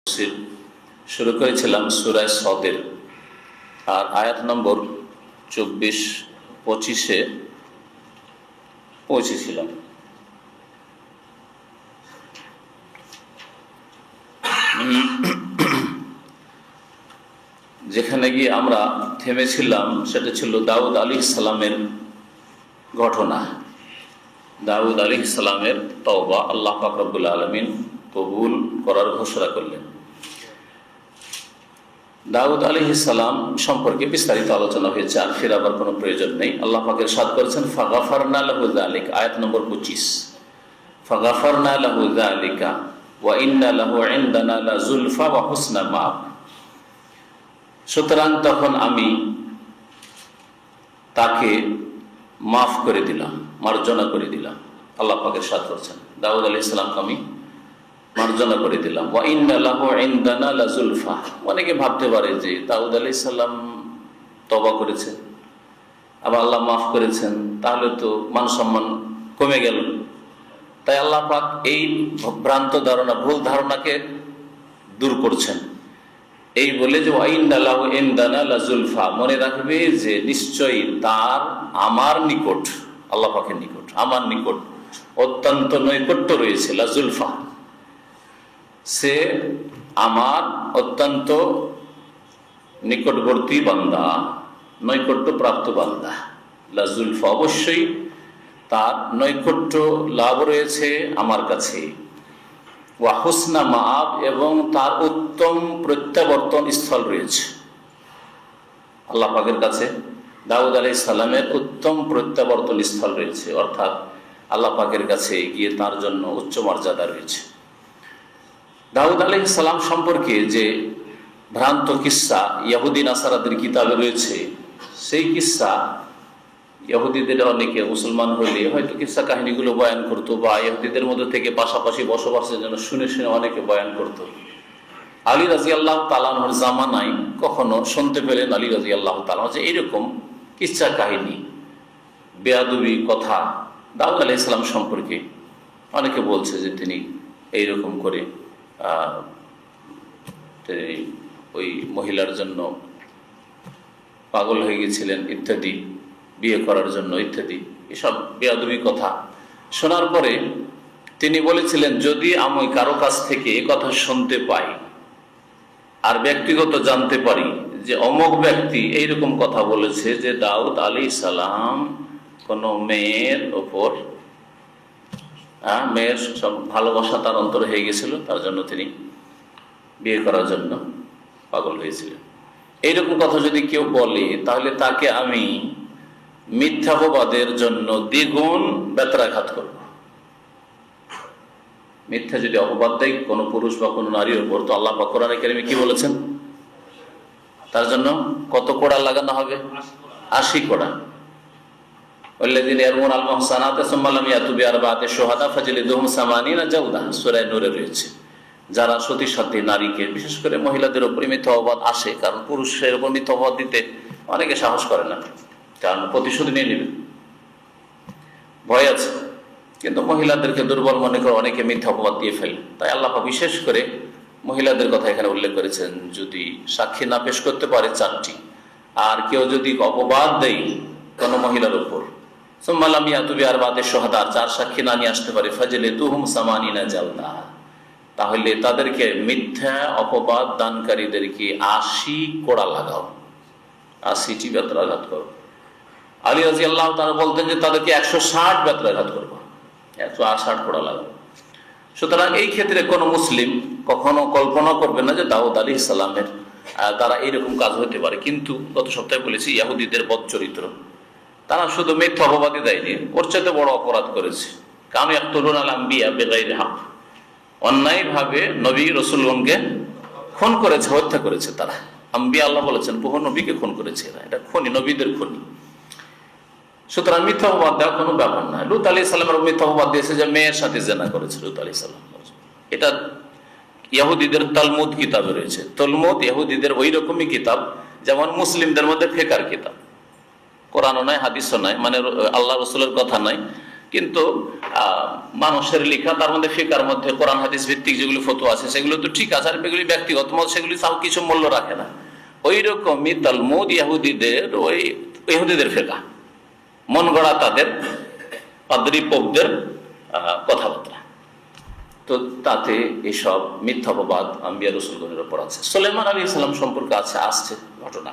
তাফসীর শুরু করেছিলাম সূরা সদের, আর আয়াত নম্বর 24-25-এ পৌঁছেছিলাম। যেখানে গিয়ে আমরা থেমেছিলাম সেটা ছিল দাউদ আলাইহিস সালামের ঘটনা। দাউদ আলাইহিস সালামের তওবা আল্লাহ পাক রব্বুল আলামিন কবুল করার ঘোষণা করলেন। দাউদ আলাইহিস সালাম সম্পর্কে বিস্তারিত আলোচনা হয়েছে, আর ফেরাবার কোনো প্রয়োজন নেই। আল্লাহ পাক ইরশাদ করেছেন ফাগাফারনা লাহু যালিক, আয়াত নম্বর 25, ফাগাফারনা লাহু যালিকা ওয়া ইন্না লাহু ইনদানা লাযুলফা ওয়া হুসনা মাআব। সুতরাং তখন আমি তাকে মাফ করে দিলাম, মার্জনা করে দিলাম। আল্লাহ পাক ইরশাদ করেছেন দাউদ আলাইহিস সালামকে আমি মার্জনা করে দিলাম। ওয়া ইন্না লাহু ইনদানা লাযুলফা। অনেকে ভাবতে পারে যে দাউদ আলাইহিস সালাম তওবা করেছেন, আবার আল্লাহ মাফ করেছেন, তাহলে তো মান সম্মান কমে গেল। তাই আল্লাহ পাক এই ভ্রান্ত ধারণা, ভুল ধারণাকে দূর করছেন এই বলে যে ওয়া ইন্না লাহু ইনদানা লাযুলফা। মনে রাখবে যে নিশ্চয়ই তার আমার নিকট, আল্লাহ পাকের নিকট, আমার নিকট অত্যন্ত নৈকট্য রয়েছে। লাযুলফা, সে আমার অত্যন্ত নিকটবর্তী বান্দা, নৈকট্য প্রাপ্ত বান্দা। লাযুলফা, অবশ্যই তার নৈকট্য লাভ রয়েছে আমার কাছে। ওয়া হুসনা মাআব, এবং তার উত্তম প্রত্যাবর্তন স্থল রয়েছে। আল্লাহ পাকের কাছে দাউদ আলাইহিস সালামের উত্তম প্রত্যাবর্তন স্থল রয়েছে, অর্থাৎ আল্লাহ পাকের কাছে গিয়ে তার জন্য উচ্চ মর্যাদা রয়েছে। দাউদ আলাইহিস সালাম সম্পর্কে যে ভ্রান্ত কিস্সা ইহুদি নাসারাদের কিতাবে রয়েছে, সেই কিস্সা ইহুদিদের অনেকে মুসলমান হলে হয়তো কিস্সা কাহিনীগুলো বয়ান করতো, বা ইহুদিদের মধ্যে থেকে পাশাপাশি বসবাসের জন্য শুনে শুনে অনেকে বয়ান করতো। আলী রাদিয়াল্লাহু তাআলা আনহুর জামানায় কখনো শুনতে পেলেন আলী রাদিয়াল্লাহু তাআলা যে এইরকম কিস্সা কাহিনী, বেয়াদবি কথা দাউদ আলাইহিস সালাম সম্পর্কে অনেকে বলছে যে তিনি এইরকম করে ওই মহিলার জন্য পাগল হয়ে গেছিলেন ইত্যাদি, বিয়ে করার জন্য ইত্যাদি, এসব বেয়াদবি কথা শোনার পরে তিনি বলেছিলেন, যদি আমি কারো কাছ থেকে এ কথা শুনতে পাই আর ব্যক্তিগত জানতে পারি যে অমুক ব্যক্তি এইরকম কথা বলেছে যে দাউদ আলাইহিস সালাম কোনো মেয়ের ওপর, মেয়ের সব ভালোবাসা তার অন্তরে হয়ে গেছিল, তার জন্য তিনি বিয়ে করার জন্য পাগল হয়েছিলেন, এইরকম কথা যদি কেউ বলে, তাহলে তাকে আমি মিথ্যাপবাদের জন্য দ্বিগুণ বেত্রাঘাত করব। মিথ্যা যদি অপবাদ দেয় কোনো পুরুষ বা কোনো নারীর উপর, তো আল্লাহ পাক কোরআনে কারিমে কি বলেছেন, তার জন্য কত কোড়া লাগানো হবে? 80 কোড়া। ওয়াল্লাযীনা ইয়ারমুনা আল মুহসানাতি সুম্মা লাম ইয়াতু বিআরবা'তি শুহাদা ফাজলিদুহুম 80 জালদা, সূরা নূরে রয়েছে। যারা সতী সাথী নারীকে, বিশেষ করে মহিলাদের উপর মিথ্যা অপবাদ আসে, কারণ পুরুষের উপর মিথ্যা অপবাদ দিতে অনেকে সাহস করে না, কারণ প্রতিশোধ নিয়ে নেবে, ভয় আছে। কিন্তু মহিলাদেরকে দুর্বল মনে করে অনেকে মিথ্যা অপবাদ দিয়ে ফেলে। তাই আল্লাহ পাক বিশেষ করে মহিলাদের কথা এখানে উল্লেখ করেছেন, যদি সাক্ষী না পেশ করতে পারে 4টি, আর কেউ যদি অপবাদ দেয় কোনো মহিলার উপর, সুম্মা লাম ইয়াতু বিআরবা'তি শুহাদা, 4 সাক্ষী না নিয়ে আসতে পারে, ফাজলিদুহুম 80 জালদা, তাহলে তাদেরকে, মিথ্যা অপবাদ দানকারীদেরকে 80 কোড়া লাগাও, 80টি বেত্রাঘাত করো। আলী রাদিয়াল্লাহু তাআলা বলতেন যে তাদেরকে 160 বেত্রাঘাত করবো, 160 কোড়া লাগাবো। সুতরাং এই ক্ষেত্রে কোনো মুসলিম কখনো কল্পনা করবে না যে দাউদ আলাইহিস সালামের দ্বারা এইরকম কাজ হতে পারে। কিন্তু গত সপ্তাহে বলেছি ইহুদিদের বদ চরিত্র, তারা শুধু মিথ্যা অপবাদই দেয়নি, ওর চাইতে বড় অপরাধ করেছে। কানু ইয়াকতুলুনা আল আম্বিয়া বিগাইরি হক, অন্যায়ভাবে নবী রাসূলগণকে খুন করেছে, হত্যা করেছে তারা। আম্বিয়া, আল্লাহ বলেছেন বহু নবীকে খুন করেছে এরা, এটা খুনি, নবীদের খুনি। সুতরাং মিথ্যা অপবাদ দেওয়া কোনো ব্যাপার না। লূত আলাইহিস সালামের মিথ্যা অপবাদ দিয়েছে যে মেয়ের সাথে জিনা করেছে লূত আলাইহিস সালাম, এটা ইহুদিদের তালমুদ কিতাবে রয়েছে। তালমুদ ইহুদিদের ওই রকমই কিতাব যেমন মুসলিমদের মধ্যে ফিকহ কিতাব, কোরআনও নয়, হাদিসও নয়, মানে আল্লাহ রাসূলের কথা নয়, কিন্তু মানুষের লেখা, তার মধ্যে ফিকার মধ্যে কোরআন হাদিস ভিত্তিক যেগুলো ফতোয়া আছে সেগুলো তো ঠিক আছে, আর এগুলি ব্যক্তিগত মত, সেগুলি তাও কিছু মূল্য রাখে না। ওই রকমই তালমুদ ইহুদিদের ফিকা, মন গড়া তাদের পাদ্রী পোপদের কথাবার্তা। তো তাতে এসব মিথ্যাপবাদ আম্বিয়া রাসূলগণের উপর আছে। সুলাইমান আলাইহিস সালাম সম্পর্কে আসছে ঘটনা।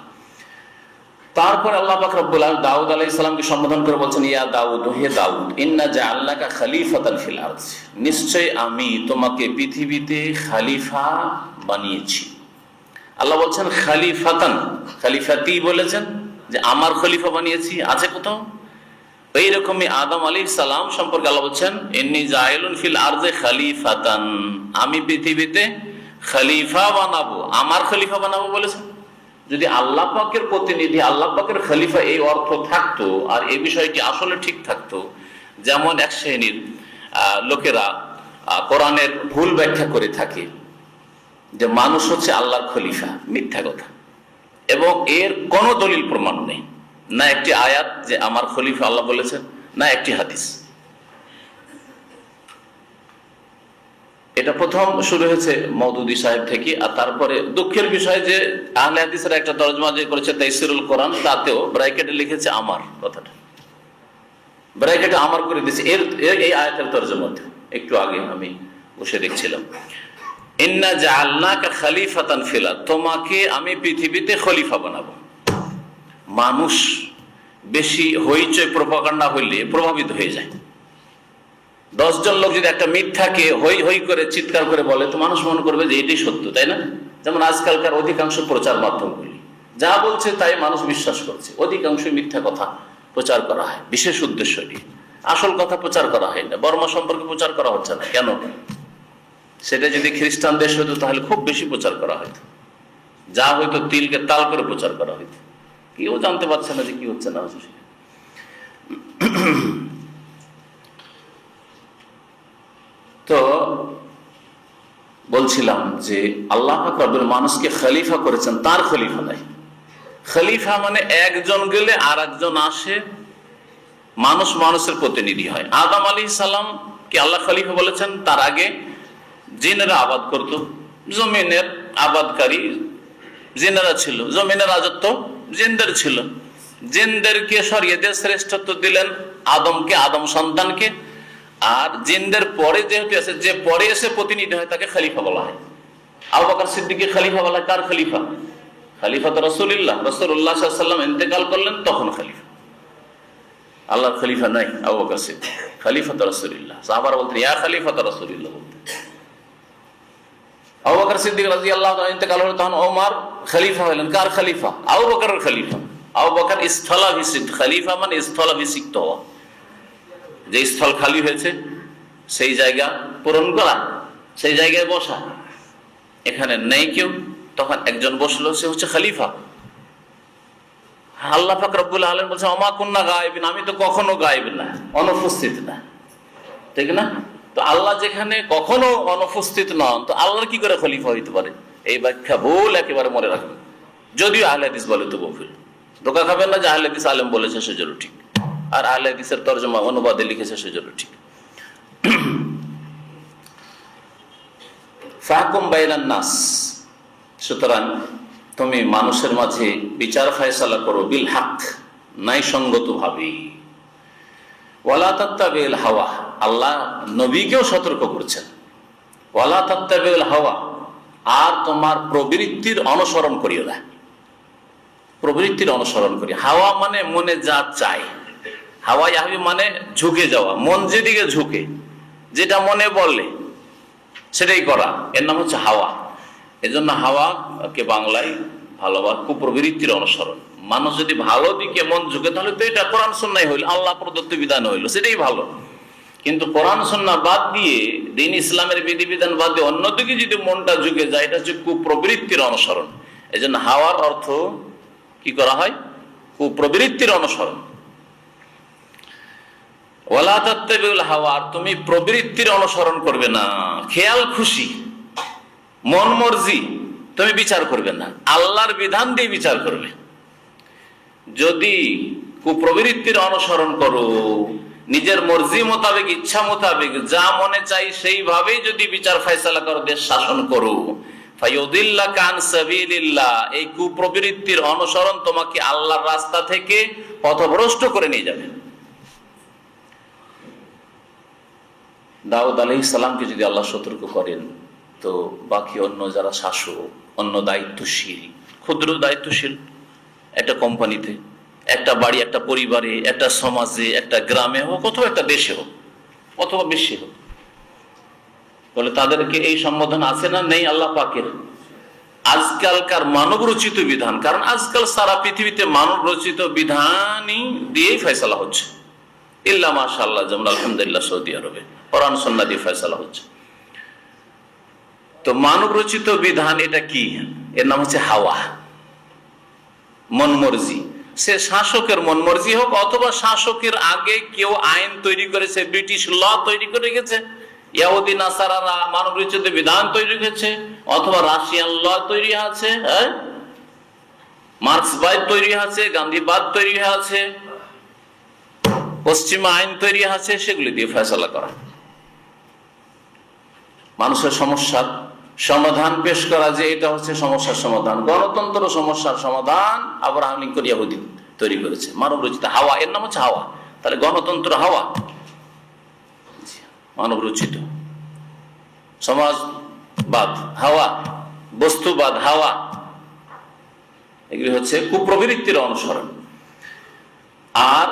তারপর আল্লাহ পাক রব্বুল আলামিন দাউদ আলাইহিস সালামকে সম্বোধন করে বলছেন, ইয়া দাউদ, হে দাউদ, ইন্না জাআলনাকা খলিফাতান ফিল আরদ, নিশ্চয় আমি তোমাকে পৃথিবীতে খলিফা বানিয়েছি। আল্লাহ বলছেন খলিফাতান, খলিফাতি বলেছেন যে আমার খলিফা বানিয়েছি, আছে কোথাও? এইরকমই আদম আলাইহিস সালাম সম্পর্কে আল্লাহ বলছেন, ইন্নী জাইলুন ফিল আরদে খলিফাতান, আমি পৃথিবীতে খলিফা বানাবো, আমার খলিফা বানাবো বলেছেন। যদি আল্লাহ পাকের প্রতিনিধি, আল্লাহ পাকের খলিফা এই অর্থ থাকতো, আর এই বিষয়টি আসলে ঠিক থাকতো, যেমন এক শ্রেণীর লোকেরা কোরআনের ভুল ব্যাখ্যা করে থাকে যে মানুষ হচ্ছে আল্লাহর খলিফা, মিথ্যা কথা, এবং এর কোনো দলিল প্রমাণ নেই, না একটি আয়াত যে আমার খলিফা আল্লাহ বলেছেন, না একটি হাদিস। এটা প্রথম শুরু হয়েছে মওদুদী সাহেব থেকে। আর তারপরে দুঃখের বিষয় যে আহলে হাদিসের একটা তরজমা যে করেছে তাইসিরুল কোরআন, তাতেও ব্র্যাকেটে লিখেছে আমার কথাটা, ব্র্যাকেটে আমার করে দিয়েছে এই আয়াতের তরজমাতে। একটু আগে আমি বসে দেখছিলাম, ইন্না জাআলনাকা খলিফাতান ফিল আরদ, তোমাকে আমি পৃথিবীতে খলিফা বানাবো। মানুষ বেশি হইচই প্রপাগান্ডা হইলে প্রভাবিত হয়ে যায়। 10 জন লোক যদি একটা মিথ্যাকে হই হই করে চিৎকার করে বলে, তো মানুষ মনে করবে যে এটাই সত্য, তাই না? যেমন আজকালকার অধিকাংশ প্রচার মাধ্যমগুলি যা বলছে তাই মানুষ বিশ্বাস করছে, অধিকাংশ মিথ্যা কথা প্রচার করা হয় বিশেষ উদ্দেশ্য নিয়ে, আসল কথা প্রচার করা হয় না। বর্মা সম্পর্কে প্রচার করা হচ্ছে না কেন? সেটা যদি খ্রিস্টান দেশ হইতো তাহলে খুব বেশি প্রচার করা হইতো, যা হয়তো তিলকে তাল করে প্রচার করা হইতো, কেউ জানতে পারছে না যে কি হচ্ছে না হচ্ছে। তো বলছিলাম যে আল্লাহ পাক রব্বুল মানুষকে খলিফা করেছেন, তার খলিফা নাই। খলিফা মানে একজন গেলে আর একজন আসে, মানুষ মানুষের প্রতিনিধি হয়। আদম আলাইহিস সালাম কে আল্লাহ খলিফা বলেছেন, তার আগে জিনেরা আবাদ করত, জমিনের আবাদকারী জিনেরা ছিল, জমিনের রাজত্ব জিনদের ছিল। জিনদেরকে সরিয়ে দিয়ে শ্রেষ্ঠত্ব দিলেন আদমকে, আদম সন্তানকে। আর জিনদের পরে যেহেতু আছে, যে পরে এসে প্রতিনিধি হয় তাকে খলিফা বলা হয়। আবু বকর সিদ্দিককে খলিফা বলা হয়। কার খলিফা? খলিফা তো রাসূলুল্লাহ, রাসূলুল্লাহ সাল্লাল্লাহু আলাইহি ওয়াসাল্লাম ইন্তেকাল করলেন তখন খলিফা। আল্লাহর খলিফা নাই আবু বকর সিদ্দিক, খলিফা তো রাসূলুল্লাহ। সাহাবারা বলতেন ইয়া খলিফা তো রাসূলুল্লাহ বলতেন। আবু বকর সিদ্দিক রাদিয়াল্লাহু তাআলা ইন্তেকাল হলো, তখন ওমর খলিফা হলেন। কার খলিফা? আবু বকরের খলিফা। আবু বকর স্থলাভিষিক্ত, খলিফা মানে স্থলাভিষিক্ত হওয়া, যে স্থল খালি হয়েছে সেই জায়গা পূরণ করা, সেই জায়গায় বসা। এখানে নেই কেউ, তখন একজন বসলো, সে হচ্ছে খলিফা। আল্লাহ পাক রব্বুল আলামিন বলছেন ওমা কুন্না গায়েবিন, আমি তো কখনো গায়েব না, অনুপস্থিত না, ঠিক না? তো আল্লাহ যেখানে কখনো অনুপস্থিত নন, তো আল্লাহর কি করে খলিফা হইতে পারে? এই ব্যাখ্যা ভুল, একেবারে মনে রাখবেন। যদিও আহলে হাদিস বলে তো ভুল, ধোকা খাবেন না যে আহলে হাদিস আলেম বলেছে সেজন্য ঠিক, আর আহলে হাদিসের তরজমা অনুবাদে লিখেছে সেজন্য ঠিক। ফাহকুম বাইনান নাস, সুতরাং তুমি মানুষের মাঝে বিচার ফায়সালা করো বিল হক, ন্যায়সঙ্গত ভাবে। ওয়ালা তাত্তাবিল হাওয়া, আল্লাহ নবীকেও সতর্ক করছেন, ওয়ালা তাত্তাবিল হাওয়া, আর তোমার প্রবৃত্তির অনুসরণ করিও না। প্রবৃত্তির অনুসরণ করি, হাওয়া মানে মনে যা চায়, হাওয়া ইয়াহবি মানে ঝুঁকে যাওয়া, মন যেদিকে ঝুঁকে, যেটা মনে বললে সেটাই করা, এর নাম হচ্ছে হাওয়া। এজন্য হাওয়াকে বাংলায় ভালোবাসা, কুপ্রবৃত্তির অনুসরণ। মানুষ যদি ভালো দিকে মন ঝুঁকে তাহলে তো এটা কোরআন সুন্নাহ হইল, আল্লাহ প্রদত্ত বিধান হইল, সেটাই ভালো। কিন্তু কোরআন সুন্নাহ বাদ দিয়ে, দিন ইসলামের বিধিবিধান বাদ দিয়ে অন্যদিকে যদি মনটা ঝুঁকে যায়, এটা হচ্ছে কুপ্রবৃত্তির অনুসরণ। এজন্য হাওয়ার অর্থ কি করা হয়? কুপ্রবৃত্তির অনুসরণ। ওয়ালা তাত্তাবিউল হাওয়া, তুমি প্রবৃত্তির অনুসরণ করবে না, খেয়াল খুশি মন মর্জি তুমি বিচার করবে না, আল্লাহর বিধান দিয়ে বিচার করবে। যদি কুপ্রবৃত্তির অনুসরণ করো নিজের মর্জি মোতাবেক, ইচ্ছা মোতাবেক যা মনে চাই সেইভাবেই যদি বিচার ফয়সালা করো, দেশ শাসন করো, ফায়ুদিল্লাকা আন সাবিলিল্লাহ, এই কুপ্রবৃত্তির অনুসরণ তোমাকে আল্লাহর রাস্তা থেকে পথভ্রষ্ট করে নিয়ে যাবে। দাউদ আলাইহিস সালামকে যদি আল্লাহ সতর্ক করেন, তো বাকি অন্য যারা শাসক, অন্য দায়িত্বশীল, ক্ষুদ্র দায়িত্বশীল, একটা কোম্পানিতে, একটা বাড়ি, একটা পরিবারে, একটা সমাজে, একটা গ্রামে হোক অথবা একটা দেশে হোক অথবা বিশ্বে হোক, বলে তাদেরকে এই সম্বোধন আছে না নেই আল্লাহ পাকের? আজকালকার মানব রচিত বিধান, কারণ আজকাল সারা পৃথিবীতে মানব রচিত বিধানই দিয়েই ফয়সালা হচ্ছে, ইল্লা মাশাআল্লাহ, যেমন আলহামদুলিল্লাহ সৌদি আরবে কোরআন সুন্নাহ দিয়ে ফয়সালা হচ্ছে। তো মানব রচিত বিধান এটা কি? এর নাম হচ্ছে হাওয়া, মন মর্জি। সে শাসকের মন মর্জি হোক অথবা শাসকের আগে কেউ আইন তৈরি করেছে, ব্রিটিশ ল তৈরি করে গেছে, ইহুদি নাসারারা মানব রচিত বিধান তৈরি করেছে, অথবা রাশিয়ান ল তৈরি আছে, মার্ক্সবাদ তৈরি আছে, গান্ধীবাদ তৈরি আছে, পশ্চিমা আইন তৈরি আছে, সেগুলি দিয়ে ফয়সালা করা, মানুষের সমস্যার সমাধান পেশ করা, যে এটা হচ্ছে সমস্যার সমাধান। গণতন্ত্র সমস্যার সমাধান আব্রাহাম লিঙ্কন ইহুদি তৈরি করেছে, মানব রচিত হাওয়া, এর নাম হচ্ছে হাওয়া। তাহলে গণতন্ত্র হাওয়া, মানব রচিত। সমাজবাদ হাওয়া, বস্তুবাদ হাওয়া, এগুলি হচ্ছে কুপ্রবৃত্তির অনুসরণ। আর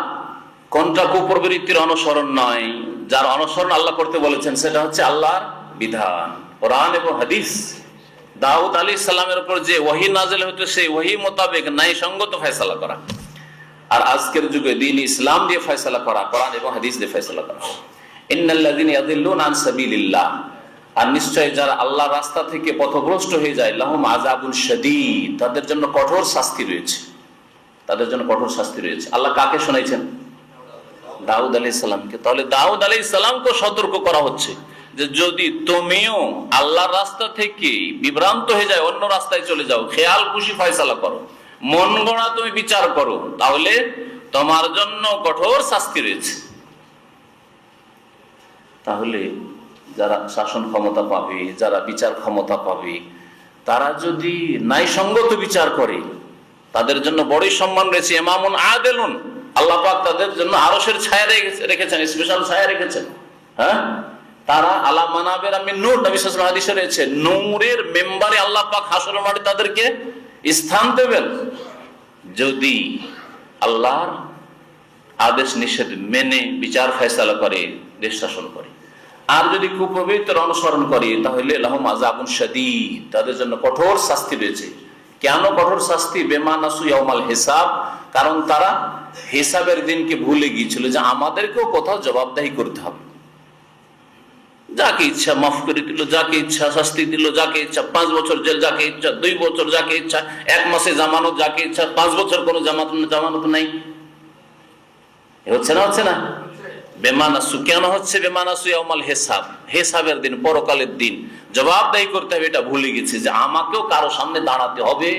কোনটা কুপ্রবৃত্তির অনুসরণ নয়, যার অনুসরণ আল্লাহ করতে বলেছেন, সেটা হচ্ছে আল্লাহর বিধান, কোরআন এবং হাদিস। দাউদ আলাইহিস সালামের উপর যে ওহী নাযিল হতো, সেই ওহী মোতাবেক ন্যায়সঙ্গত ফয়সালা করা। আর আজকের যুগে দ্বীন ইসলাম দিয়ে ফয়সালা করা, কোরআন এবং হাদিস দিয়ে ফয়সালা করা। ইন্নাল্লাযীনা ইয়াদিল্লুনা আন সাবিলিল্লাহ, আর নিশ্চয় যারা আল্লাহর রাস্তা থেকে পথভ্রষ্ট হয়ে যায়, লাহুম আযাবুন শাদীদ, তাদের জন্য কঠোর শাস্তি রয়েছে, তাদের জন্য কঠোর শাস্তি রয়েছে। আল্লাহ কাকে শোনাইছেন? দাউদ আলাইহিস সালামকে। তাহলে দাউদ আলাইহিস সালামকে সতর্ক করা হচ্ছে যে যদি তুমিও আল্লাহর রাস্তা থেকে বিভ্রান্ত হয়ে যায়, অন্য রাস্তায় চলে যাও, খেয়াল খুশি ফয়সালা করো, মন গড়া তুমি বিচার করো, তাহলে তোমার জন্য কঠোর শাস্তি রয়েছে। তাহলে যারা শাসন ক্ষমতা পাবে, যারা বিচার ক্ষমতা পাবে, তারা যদি ন্যায়সঙ্গত বিচার করে, তাদের জন্য বড়ই সম্মান রয়েছে। ইমামুন আদিলুন, আল্লাহ পাক তাদের জন্য আরশের ছায়া রেখেছেন, স্পেশাল ছায়া রেখেছেন। হ্যাঁ, তারা আলা মানাবিরা মিন নূর, নবী সাল্লাল্লাহু আলাইহি ওয়াসাল্লাম হাদিসে রয়েছে, নূরের মেম্বারে আল্লাহ পাক হাসরের মাঠে তাদেরকে স্থান দেবেন, যদি আল্লাহর আদেশ নিষেধ মেনে বিচার ফয়সালা করে, দেশ শাসন করে। আর যদি কুপ্রবৃত্তির অনুসরণ করে, তাহলে লাহুম আযাবুন শাদীদ, তাদের জন্য কঠোর শাস্তি রয়েছে। কেন কঠোর শাস্তি? বিমা নাসু ইয়াউমাল হিসাব, কারণ তারা হিসাবের দিনকে ভুলে গিয়েছিল, যে আমাদেরকেও কোথাও জবাবদাহি করতে হবে। যাকে ইচ্ছা মাফ করে দিল, যাকে ইচ্ছা শাস্তি দিল, যাকে ইচ্ছা 5 বছর জেল, যাকে ইচ্ছা 2 বছর, যাকে ইচ্ছা 1 মাসে জামানত, যাকে ইচ্ছা 5 বছর কোনো জামানত নাই। হচ্ছে না? হচ্ছে না? বেমানাসু কেন হচ্ছে? বেমানাসু ইয়াউমাল হিসাব, হিসাবের দিন, পরকালের দিন জবাবদাহি করতে হবে, এটা ভুলে গেছে যে আমাকেও কারো সামনে দাঁড়াতে হবে,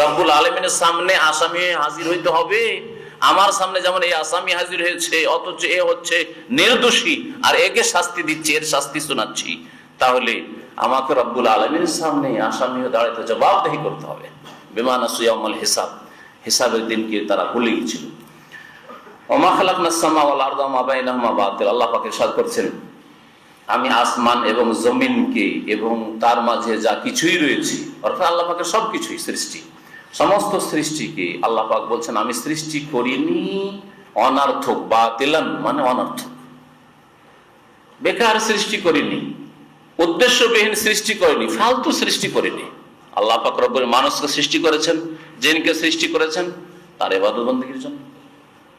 রব্বুল আলামিনের সামনে আসামি হাজির হইতে হবে। আমার সামনে যেমন এই আসামি হাজির হয়েছে, অথচ এ হচ্ছে নির্দোষী, আর একে শাস্তি দিচ্ছি, এর শাস্তি শোনাচ্ছি, তাহলে আমাকে রব্বুল আলামিনের সামনে আসামি হয়ে দাঁড়াতে জবাবদাহি করতে হবে। বেমানাসু ইয়াউমাল হিসাব, হিসাবের দিনকে তারা ভুলে গেছিল। ওমা খালাকনাস সামা ওয়াল আরদা ওয়া মা বাইনাহুমা বাতিল, আল্লাহ পাক ইরশাদ করছেন, আমি আসমান এবং জমিনকে এবং তার মাঝে যা কিছুই রয়েছে, অর্থাৎ আল্লাহ পাকের সবকিছুই সৃষ্টি, সমস্ত সৃষ্টিকে আল্লাহ পাক বলছেন আমি সৃষ্টি করিনি অনার্থক, বাতিলান মানে অনার্থক, বেকার সৃষ্টি করিনি, উদ্দেশ্যবিহীন সৃষ্টি করিনি, ফালতু সৃষ্টি করিনি। আল্লাহ পাক রব্বুল মানুষকে সৃষ্টি করেছেন, জিনকে সৃষ্টি করেছেন তার ইবাদত বন্দেগীর জন্য।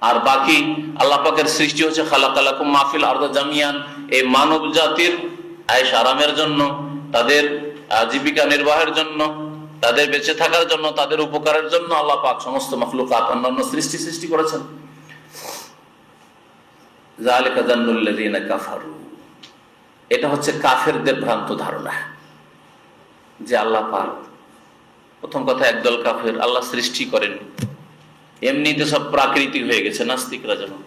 আর বাকি আল্লাহ পাকের সৃষ্টি হচ্ছে খালাকালাকুম মাফিল আরদি জামিয়ান, এই মানব জাতির আয়েশ আরামের জন্য, তাদের জীবিকা নির্বাহের জন্য, তাদের বেঁচে থাকার জন্য, তাদের উপকারের জন্য আল্লাহ পাক সমস্ত মাখলুকাত অন্যান্য সৃষ্টি করেছেন। যালিকা যান্নুল লাযিনা কাফারু, এটা হচ্ছে কাফেরদের ভ্রান্ত ধারণা যে আল্লাহ পাক, প্রথম কথা একদল কাফের আল্লাহ সৃষ্টি করেন, এমনিতে সব প্রাকৃতিক হয়ে গেছে, নাস্তিকরা যেমন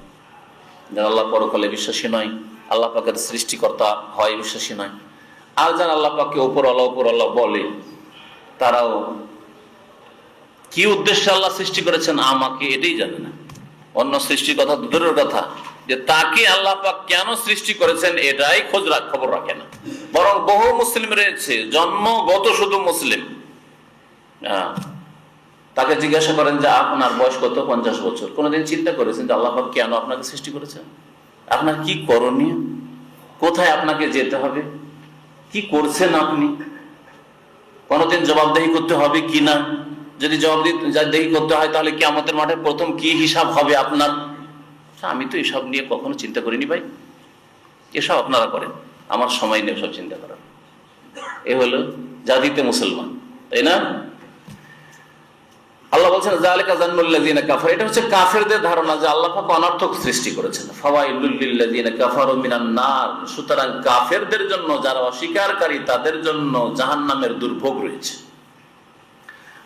যারা আল্লাহ পরকালে বিশ্বাসী নয়, আল্লাহ পাকের সৃষ্টিকর্তা হয় বিশ্বাসী নয়, আর যারা আল্লাহ পাককে উপরওয়ালা বলে, তারাও কি উদ্দেশ্যে আল্লাহ সৃষ্টি করেছেন আমাকে এটাই জানে না। অন্য সৃষ্টির কথা দূরের কথা, যে তাকে আল্লাহ পাক কেন সৃষ্টি করেছেন এটাই খবর রাখে না। বরং বহু মুসলিম রয়েছে, জন্মগত শুধু মুসলিম, তাকে জিজ্ঞাসা করেন যে আপনার বয়স কত? 50 বছর। কোনোদিন চিন্তা করেছেন যে আল্লাহ পাক কেন আপনাকে সৃষ্টি করেছেন? আপনার কি করণীয়? কোথায় আপনাকে যেতে হবে? কি করছেন আপনি? কোনোদিন জবাবদেহি করতে হবে কি না? যদি জবাবদেহি করতে হয়, তাহলে কিয়ামতের মাঠে প্রথম কি হিসাব হবে আপনার? আমি তো এসব নিয়ে কখনো চিন্তা করিনি ভাই, এসব আপনারা করেন, আমার সময় নেই সব চিন্তা করার। এ হলো জাতিতে মুসলমান, তাই না? আল্লাহ বলছেন যালিকা যান্নুল্লাযিনা কাফারু, এটা হচ্ছে কাফেরদের ধারণা যে আল্লাহ পাক অনর্থক সৃষ্টি করেছেন। ফাওয়াইলুল লিল্লাযিনা কাফারু মিনান নার, সুতরাং কাফেরদের জন্য, যারা অস্বীকারী, তাদের জন্য জাহান্নামের দুর্ভোগ রয়েছে।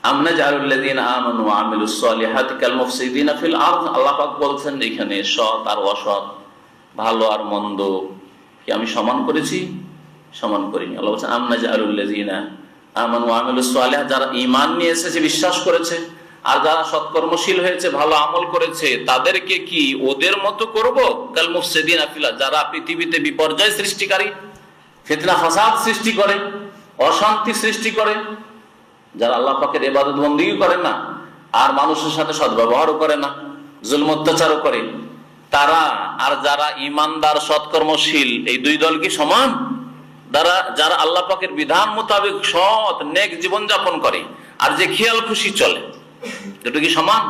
আম নাজআলুল্লাযিনা আমানু ওয়া আমিলুস সালিহাতি কাল মুফসিদিনা ফিল আরদ, আল্লাহ পাক বলছেন এখানে সৎ আর অসৎ, ভালো আর মন্দ কি আমি সমান করেছি? সমান করিনি। আল্লাহ বলছেন আম নাজআলুল্লাযিনা আমানু ওয়া আমিলুস সালিহাত, যারা ঈমান নিয়ে এসেছে, বিশ্বাস করেছে, আর যারা সৎকর্মশীল হয়েছে, ভালো আমল করেছে, তাদেরকে কি ওদের মতো করব? কাল মুফসিদিনা ফিল আরদ, যারা পৃথিবীতে বিপর্যয় সৃষ্টিকারী, ফিতনা ফাসাদ সৃষ্টি করে, অশান্তি সৃষ্টি করে, যারা আল্লাহ পাকের ইবাদত বন্দেগী করে না, আর মানুষের সাথে সদ্ব্যবহারও করে না, জুলম অত্যাচারও করে, তারা আর যারা ইমানদার সৎকর্মশীল, এই দুই দল কি সমান? যারা আল্লাহ পাকের বিধান মোতাবেক সৎ নেক জীবনযাপন করে, আর যে খেয়াল খুশি চলে, দুটো কি সমান?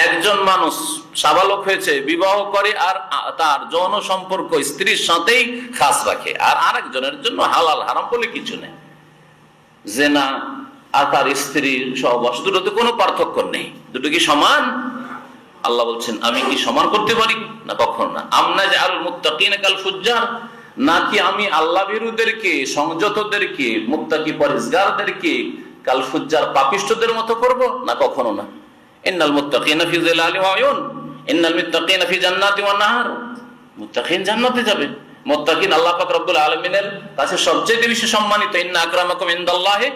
একজন মানুষ সাবালক হয়েছে, বিবাহ করে, আর তার যৌন সম্পর্ক স্ত্রীর সাথেই খাস রাখে, আর আরেকজনের জন্য হালাল হারাম বলে কিছু নেই, জেনা আর তার স্ত্রীর সহবাস, দুটোতে কোনো পার্থক্য নেই, দুটো কি সমান? আল্লাহ বলছেন আমি কি সমান করতে পারি? না, কখনো না। আমনা জাআল মুত্তাকিনা কাল ফুজ্জার, নাকি আমি আল্লাহ বিরুদ্ধদেরকে, সংযতদেরকে, মুত্তাকি পরহেজগারদেরকে কাল ফুজ্জার পাপিষ্ঠদের মতো করব? না, কখনো না। ইন্নাল মুত্তাকিনা ফি যিলালি ওয়া আয়ুন, ইন্নাল মুত্তাকিনা ফি জান্নাতি ওয়া নাহার, মুত্তাকিন জান্নাতে যাবে। মুত্তাকিন আল্লাহ পাক রব্বুল আলামিনের কাছে সবচেয়ে বেশি সম্মানিত। ইন্না আকরামাকুম ইনদাল্লাহি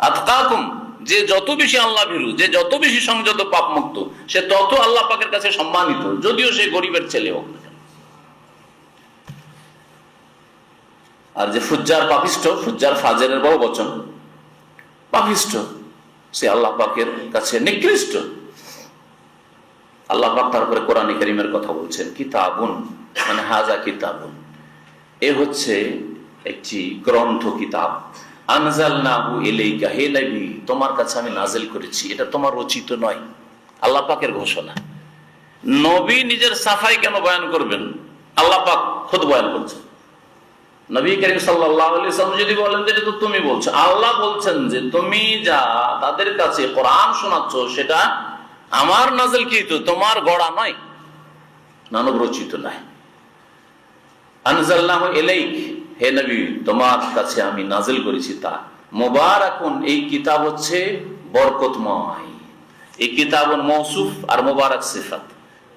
আতকাকুম, যে যত বেশি আল্লাহ ভীরু, যে যত বেশি সংযত পাপ মুক্ত, সে তত আল্লাহ পাকের কাছে সম্মানিত, যদিও সে গরিবের ছেলে হোক না। আর যে ফুজ্জার পাপিষ্ঠ, ফুজ্জার ফাজেরের বড় বচন, পাপিষ্ঠ, সে আল্লাহ পাকের কাছে নিকৃষ্ট। আল্লাহ পাক তারপরে কোরআনে কারীমের কথা বলছেন, কিতাবুন মানে হাজা কিতাবুন, এ হচ্ছে একটি গ্রন্থ, কিতাব। আনজালনাহু ইলাইকা, হে নবী তোমার কাছে আমি নাজিল করেছি, এটা তোমার রচিত নয়, আল্লাহ পাকের ঘোষণা। নবী নিজের সাফাই কেন বয়ান করবেন? আল্লাহ পাক খুদ বয়ান করছেন। নবী করিম সাল্লাল্লাহু আলাইহি ওয়াসাল্লাম যদি বলেন যে এটা তো তুমি বলছো, আল্লাহ বলছেন যে তুমি যা তাদের কাছে কোরআন শোনাচ্ছ সেটা আমার নাজিলকৃত, তোমার গড়া নয়, মানব রচিত নয়। আনজালনাহু ইলাইক, হে নবী তোমার কাছে আমি নাজিল করেছি তা। মুবারাকুন, এই কিতাব হচ্ছে বরকতময়। এই কিতাবুন মৌসুফ আর মুবারাক সিফাত,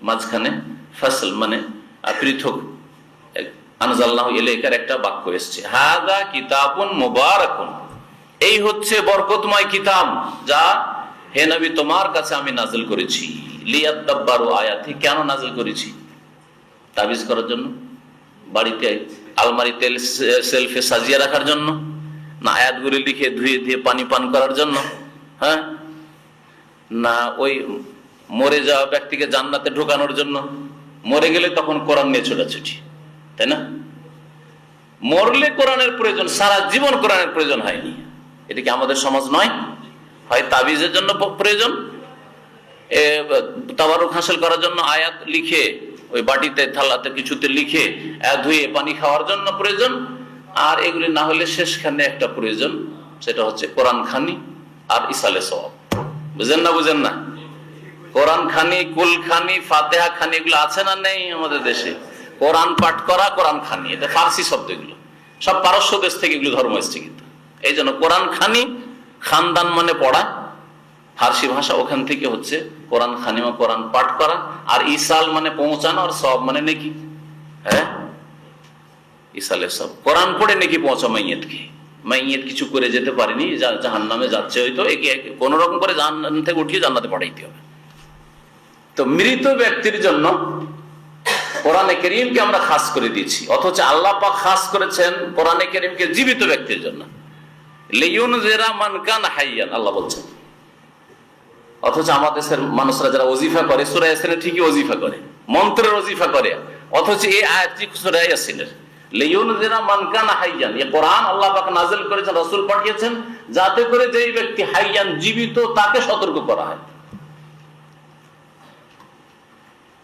মাঝখানে ফাসল মানে পৃথক, আনজালনাহু ইলাইকার একটা বাক্য এসেছে, হাযা কিতাবুন মুবারাকুন, এই হচ্ছে বরকতময় কিতাব যা হে নবী তোমার কাছে আমি নাজিল করেছি। লিয়াদাব্বারু আয়াতি, কেন নাজিল করেছি? তাবিজ করার জন্য, বাড়িতে আলমারিতে সেলফে সাজিয়ে রাখার জন্য, না আয়াতগুলি লিখে ধুয়ে দিয়ে পানি পান করার জন্য, হ্যাঁ, না ওই মরে যাওয়া ব্যক্তিকে জান্নাতে ঢোকানোর জন্য? মরে গেলে তখন কোরআন নিয়ে ছোটাছুটি, তাই না? মরলে কোরআনের প্রয়োজন, সারা জীবন কোরআনের প্রয়োজন হয়নি। এটা কি আমাদের সমাজ নয়? হয় তাবিজের জন্য প্রয়োজন, তাবারুক হাসিল করার জন্য আয়াত লিখে ওই বাটিতে থালাতে কিছুতে লিখে ধুয়ে পানি খাওয়ার জন্য প্রয়োজন, আর এগুলি না হলে শেষখানে একটা প্রয়োজন, সেটা হচ্ছে কোরআন খানি আর ইসালে সওয়াব। বুঝেন না? বুঝেন না? কোরআন খানি, কুল খানি, ফাতেহা খানি, এগুলো আছে না নেই আমাদের দেশে? কোরআন পাঠ করা, কোরআন খানি, এটা ফার্সি শব্দ, এগুলো সব পারস্য দেশ থেকে এগুলো ধর্ম এসছে। কিন্তু এই জন্য কোরআন খানি, খানদান মানে পড়া, ফার্সি ভাষা, ওখান থেকে হচ্ছে কোরআন খানিমা, কোরআন পাঠ করা, আর ইসাল মানে পৌঁছানো, আর সব মানে নেকি। হ্যাঁ, ইসালের সব, কোরআন পড়ে নেকি পৌঁছা মাইয়েতকে। মাইয়েত কিছু করে যেতে পারেনি, জাহান্নামে যাচ্ছে, হয়তো একে কোন রকম করে জাহান্নাম থেকে উঠিয়ে জান্নাতে পাঠাইতে হবে। তো মৃত ব্যক্তির জন্য কোরআনে কারীমকে আমরা খাস করে দিয়েছি, অথচ আল্লাহ পাক খাস করেছেন কোরআনে কারীমকে জীবিত ব্যক্তির জন্য। লিইউনজিরা মান কানা হাইয়ান, আল্লাহ বলছেন। অথচ আমাদের দেশের মানুষরা যারা ওজিফা করে, সূরা ইয়াসিনের ঠিকই ওজিফা করে, মন্ত্রের ওজিফা করে, অথচ এই আয়াতটি সূরা ইয়াসিনের, লিইউনজিরা মান কানা হাইয়ান, এই কোরআন আল্লাহ পাক নাযিল করেছেন, রাসূল পাঠিয়েছেন, যাতে করে যেই ব্যক্তি হাইয়ান, জীবিত, তাকে সতর্ক করা হয়।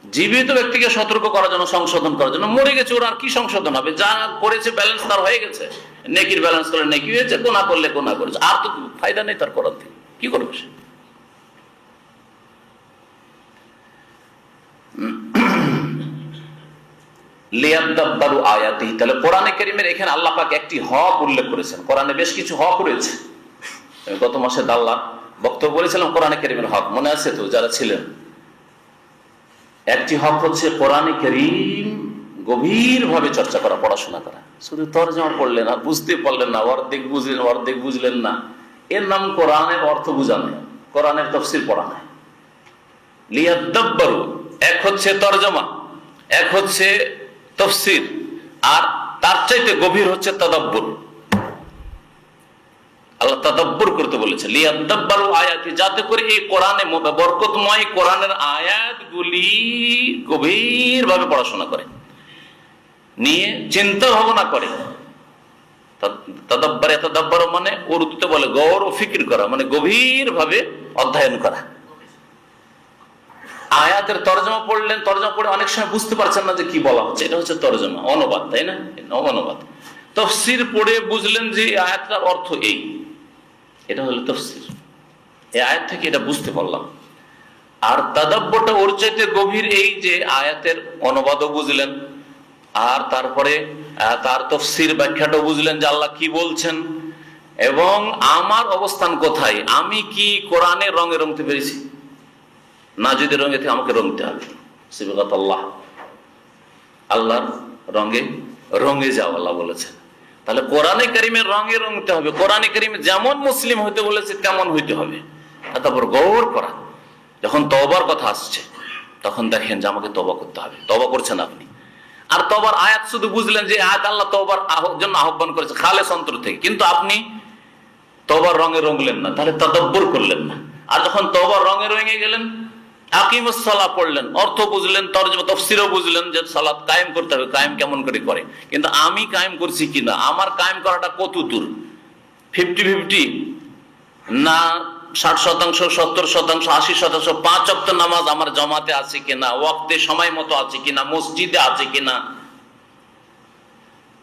জীবিত ব্যক্তিকে সতর্ক করার জন্য, সংশোধন করার জন্য। মরে গেছে, ওর আর কি সংশোধন হবে? যা করেছে ব্যালেন্স তার হয়ে গেছে, নেকির ব্যালেন্স করলে নেকি হয়েছে, গুনাহ করলে গুনাহ করেছে, আর তো ফায়দা নেই তার করার থেকে। কি করবে সে? লিয়াদাব্বারু আয়াতিহি, তাহলে কোরআনে কারীমের এখানে আল্লাহ পাক একটি হক উল্লেখ করেছেন। কোরআনে বেশ কিছু হক রয়েছে। গত মাসে দাল্লা বক্তব্য বলেছিলাম কোরআনে কারীমের হক, মনে আছে তো যারা ছিলেন? একটি হক হচ্ছে কোরআনে কারীম গভীর ভাবে চর্চা করা, পড়াশোনা করা। শুধু তরজমা পড়লেন আর বুঝতে পারলেন না, অর্ধেক বুঝলেন না, এর নাম কোরআনের অর্থ বোঝা নয়, কোরআনের তাফসীর পড়া নয়। লিয়াদাব্বারু, এক হচ্ছে তরজমা, এক হচ্ছে তাফসীর, আর তার চাইতে গভীর হচ্ছে তাদাব্বুর। আল্লাহ তাদাব্বুর করতে বলেছে, লিয়াদাব্বারু আয়াতি, যাতে করে এই কোরআনে বরকতময় কোরআনের আয়াতগুলি গভীর ভাবে পড়াশোনা করে, নিয়ে চিন্তা ভাবনা করে। তাদাব্বার মানে উর্দুতে বলে গৌর ও ফিকির করা, মানে গভীর ভাবে অধ্যয়ন করা। আয়াতের তরজমা পড়লেন, তরজমা পড়ে অনেক সময় বুঝতে পারছেন না যে কি বলা হচ্ছে, এটা হচ্ছে তরজমা, অনুবাদ, তাই না? অনুবাদ। তাফসীর পড়ে বুঝলেন যে আয়াতটার অর্থ এই, এটা হলো তাফসীর। এই আয়াত থেকে এটা বুঝতে পারলাম। আর তাদাব্বুরটা ওর চাইতে গভীর, এই যে আয়াতের অনুবাদও বুঝলেন, আর তারপরে তার তাফসীর ব্যাখ্যাটাও বুঝলেন যে আল্লাহ কি বলছেন, এবং আমার অবস্থান কোথায়, আমি কি কোরআনের রঙে রঙতে পেরেছি না, যদি রঙে থেকে আমাকে রঙতে হবে। সিবগাত আল্লাহ, আল্লাহর রঙে রঙে যাও, আল্লাহ বলেছেন। তাহলে কোরআনে কারীমের রঙে রঙতে হবে, কোরআনে কারীমে যেমন মুসলিম হইতে বলেছে তেমন হইতে হবে। তারপর গৌর করা, যখন তওবার কথা আসছে তখন দেখেন যে আমাকে তওবা করতে হবে, তওবা করছেন আপনি। আর তওবার আয়াত শুধু বুঝলেন যে আয়াত আল্লাহ তওবার জন্য আহ্বান করেছে খালেস অন্তর থেকে, কিন্তু আপনি তওবার রঙে রঙলেন না, তাহলে তাদাব্বুর করলেন না। আর যখন তওবার রঙে রঙে গেলেন, আকিমুস সালাহ পড়লেন, অর্থ বুঝলেন, তরজমা তাফসীরও বুঝলেন যে সালাত কায়েম করতে হবে, কায়েম কেমন করে করে, কিন্তু আমি কায়েম করছি কিনা, আমার কায়েম করাটা কত দূর, 50-50 না 60%, 70%, 80%, 5 ওয়াক্ত নামাজ আমার জামাতে আছে কিনা, ওয়াক্তে সময় মতো আছে কিনা, মসজিদে আছে কিনা,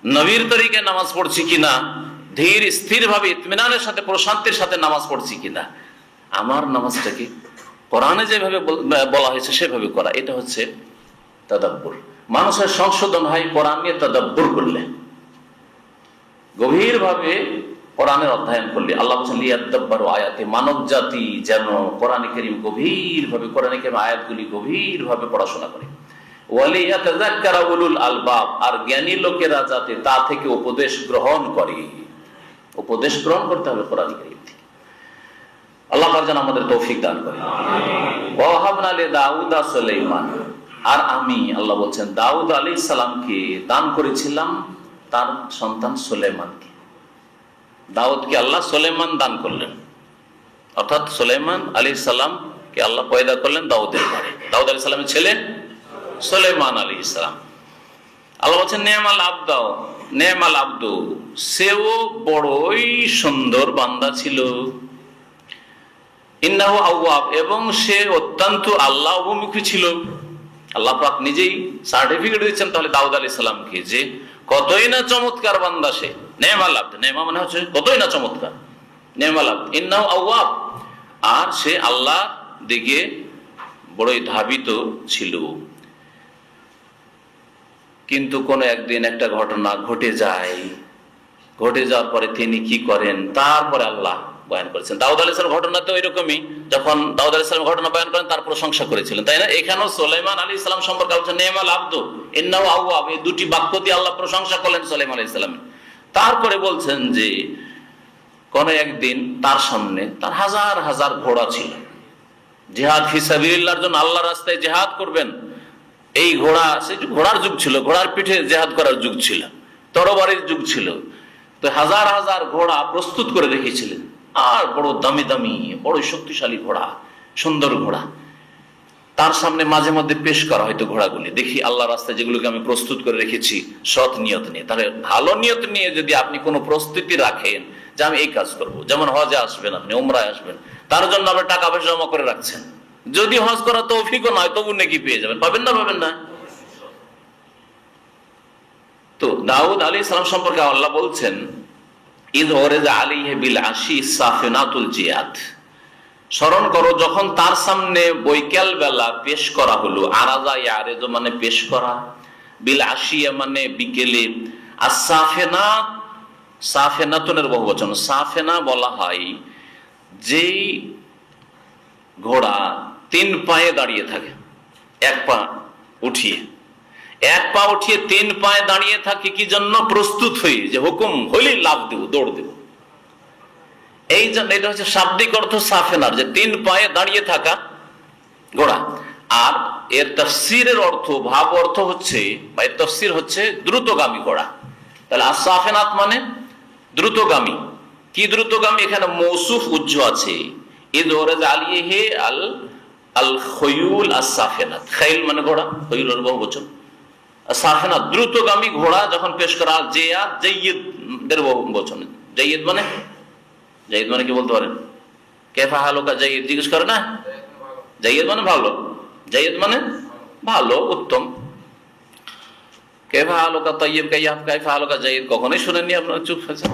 নবীর তরিকায় নামাজ পড়ছি কিনা, ধীর স্থির ভাবে ইতমিনানের সাথে, প্রশান্তির সাথে নামাজ পড়ছি কিনা, আমার নামাজটাকে কোরআনে যেভাবে বলা হয়েছে সেভাবে করা, এটা হচ্ছে তাদাব্বুর। মানুষের সংশোধন হয় কোরআন নিয়ে তাদাব্বুর করলে, গভীর ভাবে কোরআনের অধ্যয়ন করলে। আল্লাহ বলেছেন লিয়াদাব্বারু আয়াতি, মানব জাতি যেন কোরআনে কারীম গভীর ভাবে, কোরআনে কারীম আয়াতগুলি গভীর ভাবে পড়াশোনা করে। ওয়ালিয়াতাযাক্কারা উলুল আলবাব, আর জ্ঞানী লোকেরা যাতে তা থেকে উপদেশ গ্রহণ করে। উপদেশ গ্রহণ করতে হবে কোরআন কারীম থেকে। আল্লাহ পাক যেন আমাদের তৌফিক দান করে। ওয়াহাবনা লিদাউদা সুলাইমান, আর আমি, আল্লাহ বলছেন, দাউদ আলাইহিস সালামকে দান করেছিলাম তার সন্তান সুলাইমানকে। দাউদকে আল্লাহ সুলাইমান দান করলেন, অর্থাৎ সুলাইমান আলাইহিস সালামকে আল্লাহ পয়দা করলেন দাউদের ঘরে। দাউদ আলাইহিস সালামের ছেলে সুলাইমান আলাইহিস সালাম। আল্লাহ বলছেন নেমাল আবদু, নেমাল আবদু, সেও বড়ই সুন্দর বান্দা ছিল। ইন্নাহু আওয়াব, এবং সে অত্যন্ত আল্লাহ অভিমুখী ছিল। আল্লাহ পাক নিজেই সার্টিফিকেট দিচ্ছেন তাহলে দাউদ আলাইহিস সালামকে যে কতই না চমৎকার বান্দা সে। নেমাল আবদ, নেমা মানে হচ্ছে কতই না চমৎকার, নেমাল আবদ। ইন্নাহু আওয়াব, আর সে আল্লাহ দিকে বড়ই ধাবিত ছিল। কিন্তু কোন একদিন একটা ঘটনা ঘটে যায়, ঘটে যাওয়ার পরে তিনি কি করেন, তারপরে আল্লাহ বয়ান করেছেন। দাউদ আলাইহিস সালামের ঘটনাতে ওই রকমই, যখন দাউদ আলাইহিস সালামের ঘটনা বয়ান করেন তার প্রশংসা করেছিলেন, তাই না? এখানেও সুলাইমান আলাইহিস সালাম সম্পর্কে বলছেন নেমাল আব্দু ইন্নাহু আওয়াব, এই দুটি বাক্য দিয়ে আল্লাহ প্রশংসা করলেন সুলাইমান আলাইহিস সালামের। তারপরে বলছেন যে কোন একদিন তার সামনে তার হাজার হাজার ঘোড়া ছিল, জিহাদ ফি সাবিলিল্লাহর জন্য আল্লাহর রাস্তায় জিহাদ করবেন, এই ঘোড়া, সেই ঘোড়ার যুগ ছিল, ঘোড়ার পিঠে জিহাদ করার যুগ ছিল, তরবারির যুগ ছিল, তো হাজার হাজার ঘোড়া প্রস্তুত করে রেখেছিলেন, আর বড় দামি দামি বড় শক্তিশালী ঘোড়া, সুন্দর ঘোড়া তার সামনে মাঝে মধ্যে পেশ করা হয়তো ঘোড়াগুলি। দেখি আল্লাহ রাস্তায় যেগুলোকে আমি প্রস্তুত করে রেখেছি সৎ নিয়ত নিয়ে। তাহলে ভালো নিয়ত নিয়ে যদি আপনি কোনো প্রস্তুতি রাখেন যে আমি এই কাজ করব, যেমন হজে আসবেন, আপনি উমরায় আসবেন, তার জন্য আপনি টাকা পয়সা জমা করে রাখছেন, যদি হজ করা তৌফিকও নয় তবু নেকি পেয়ে যাবেন, পাবেন না? পাবেন না? তো দাউদ আলাইহিস সালাম সম্পর্কে আল্লাহ বলছেন ইয ওরিজা আলাইহি বিল আশি সাফিনাতুল জিয়াদ, স্মরণ করো যখন তার সামনে বৈকাল বেলা পেশ করা হলো, আরাজা ইয়ারেজ মানে পেশ করা, বিল আশিয়া মানে বিকেলে, আর সাফেনাত, সাফেনাতুনের বহুবচন, সাফেনা বলা হয় যেই ঘোড়া 3 পায়ে দাঁড়িয়ে থাকে, এক পা উঠিয়ে 3 পায়ে দাঁড়িয়ে থাকে, কি জন্য? প্রস্তুত হয়ে, যে হুকুম হইলেই লাভ দেব, দৌড় দেব। এই জন্য এটা হচ্ছে শাব্দিক অর্থ সাফেনার, যে 3 পায়ে দাঁড়িয়ে থাকা ঘোড়া। আর এর তাফসীরের অর্থ, ভাব অর্থ হচ্ছে, বা এর তাফসীর হচ্ছে দ্রুতগামী ঘোড়া। তাহলে আস-সাফেনাত মানে দ্রুতগামী। কি দ্রুতগামী? এখানে মৌসুফ উজ্জ আছে, ইয ওরিজা আলাইহি আল খুয়ুল আস-সাফেনাত, খাইল মানে ঘোড়া, খুয়ুলের বহুবচন, সাফেনাত দ্রুতগামী ঘোড়া যখন পেশ করা, জিয়াদ জাইয়িদের বহুবচন, জাইয়িদ মানে, জাইয়িদ মানে কি বলতে পারেন? কেফা হালুকা জাইয়িদ জিজ্ঞেস করে না, জাইয়িদ মানে ভালো, জাইয়িদ মানে ভালো, উত্তম। কেফা হালুকা তাইয়িব, কাইফা হালুকা জাইয়িদ কখনোই শুনেননি আপনারা, চুপ আছেন।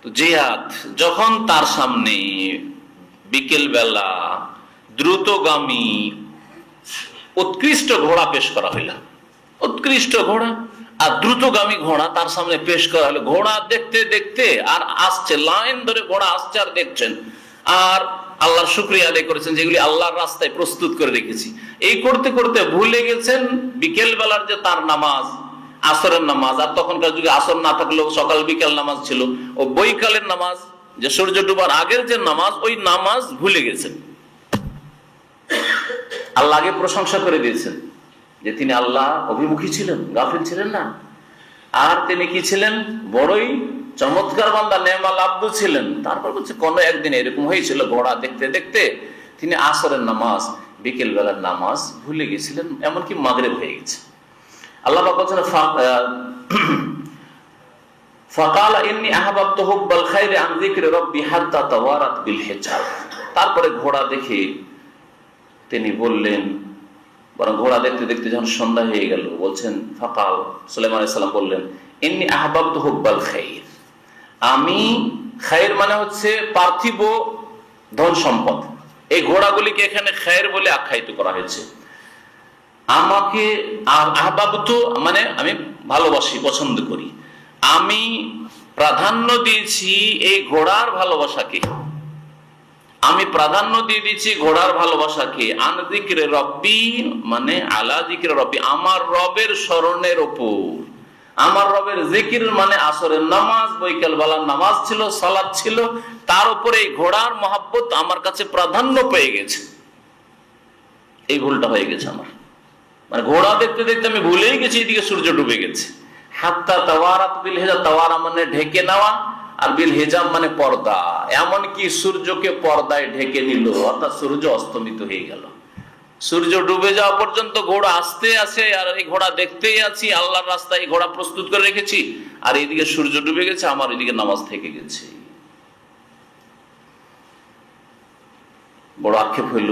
তো জিহাদ যখন তার সামনে বিকেল বেলা দ্রুতগামী উৎকৃষ্ট ঘোড়া পেশ করা হইল, উৎকৃষ্ট ঘোড়া আর দ্রুতগামী ঘোড়া তার সামনে পেশ করা হলো, ঘোড়া দেখতে দেখতে আর আসছে, লাইন ধরে ঘোড়া আসছে আর দেখছেন, আর আল্লাহর শুকরিয়া আদায় করেছেন যেগুলি আল্লাহর রাস্তায় প্রস্তুত করে রেখেছি। এই করতে করতে ভুলে গেছেন বিকেল বেলার যে তার নামাজ, আসরের নামাজ, আর তখনকার যুগে আসর না থাকলেও সকাল বিকেল নামাজ ছিল, ও বৈকালের নামাজ, যে সূর্য ডুবার আগের যে নামাজ, ওই নামাজ ভুলে গেছেন। আল্লাহ আগে প্রশংসা করে দিয়েছেন যে তিনি আল্লাহ অভিমুখী ছিলেন, গাফিল ছিলেন না, আর তিনি কি ছিলেন? বড়ই চমৎকার বান্দা, নেমাল আব্দু ছিলেন। তারপর বলছে কোন একদিন এরকম হয়েছিল, ঘোড়া দেখতে দেখতে তিনি আসরের নামাজ, বিকেল বেলার নামাজ ভুলে গেছিলেন, এমনকি মাগরিব হয়ে গেছে। আল্লাহ পাক বলেন ফাকালা ইন্নী আহবাবতু হুব্বাল খায়রি আন যিকরি রাব্বি হাত্তা তাওয়ারাত বিল হিজাব। তারপরে ঘোড়া দেখে তিনি বললেন, বরং ঘোড়া দেখতে দেখতে যখন সন্ধ্যা হয়ে গেল, বলছেন ফাকাল, সুলাইমান আলাইহিস সালাম বললেন ইন্নী আহবাবতু হুব্বাল খায়র, আমি, খায়র মানে হচ্ছে পার্থিব ধন সম্পদ, এই ঘোড়াগুলিকে এখানে খায়র বলে আখ্যায়িত করা হয়েছে। আমাকে আহবাবতু মানে আমি ভালোবাসি, পছন্দ করি, আমি প্রাধান্য দিয়েছি এই ঘোড়ার ভালোবাসাকে, আমি প্রাধান্য দিয়ে দিচ্ছি ঘোড়ার ভালোবাসাকে, আন যিকরি রব্বি মানে আলা যিকরি রব্বি, আমার রবের স্মরণের উপর। আমার রবের জিকির মানে আসরের নামাজ, বৈকাল বেলার নামাজ ছিল, সালাত ছিল, তার উপরে এই ঘোড়ার মহাব্বত আমার কাছে প্রাধান্য পেয়ে গেছে। এই ভুলটা হয়ে গেছে আমার, মানে ঘোড়া দেখতে দেখতে আমি ভুলেই গেছি এদিকে সূর্য ডুবে গেছে। হাত্তা তাওয়ারাত বিল হিজাব, তাওয়ারা মানে ঢেকে নেওয়া, আর বিল হিজাব মানে পর্দা, এমনকি সূর্যকে পর্দায় ঢেকে নিল, অর্থাৎ সূর্য অস্তমিত হয়ে গেল। সূর্য ডুবে যাওয়া পর্যন্ত ঘোড়া আসতে আছে, আর এই ঘোড়া দেখতেই আছি, আল্লাহর রাস্তায় ঘোড়া প্রস্তুত করে রেখেছি, আর এইদিকে সূর্য ডুবে গেছে, আমার এদিকে নামাজ থেকে গেছে। বড় আক্ষেপ হইল,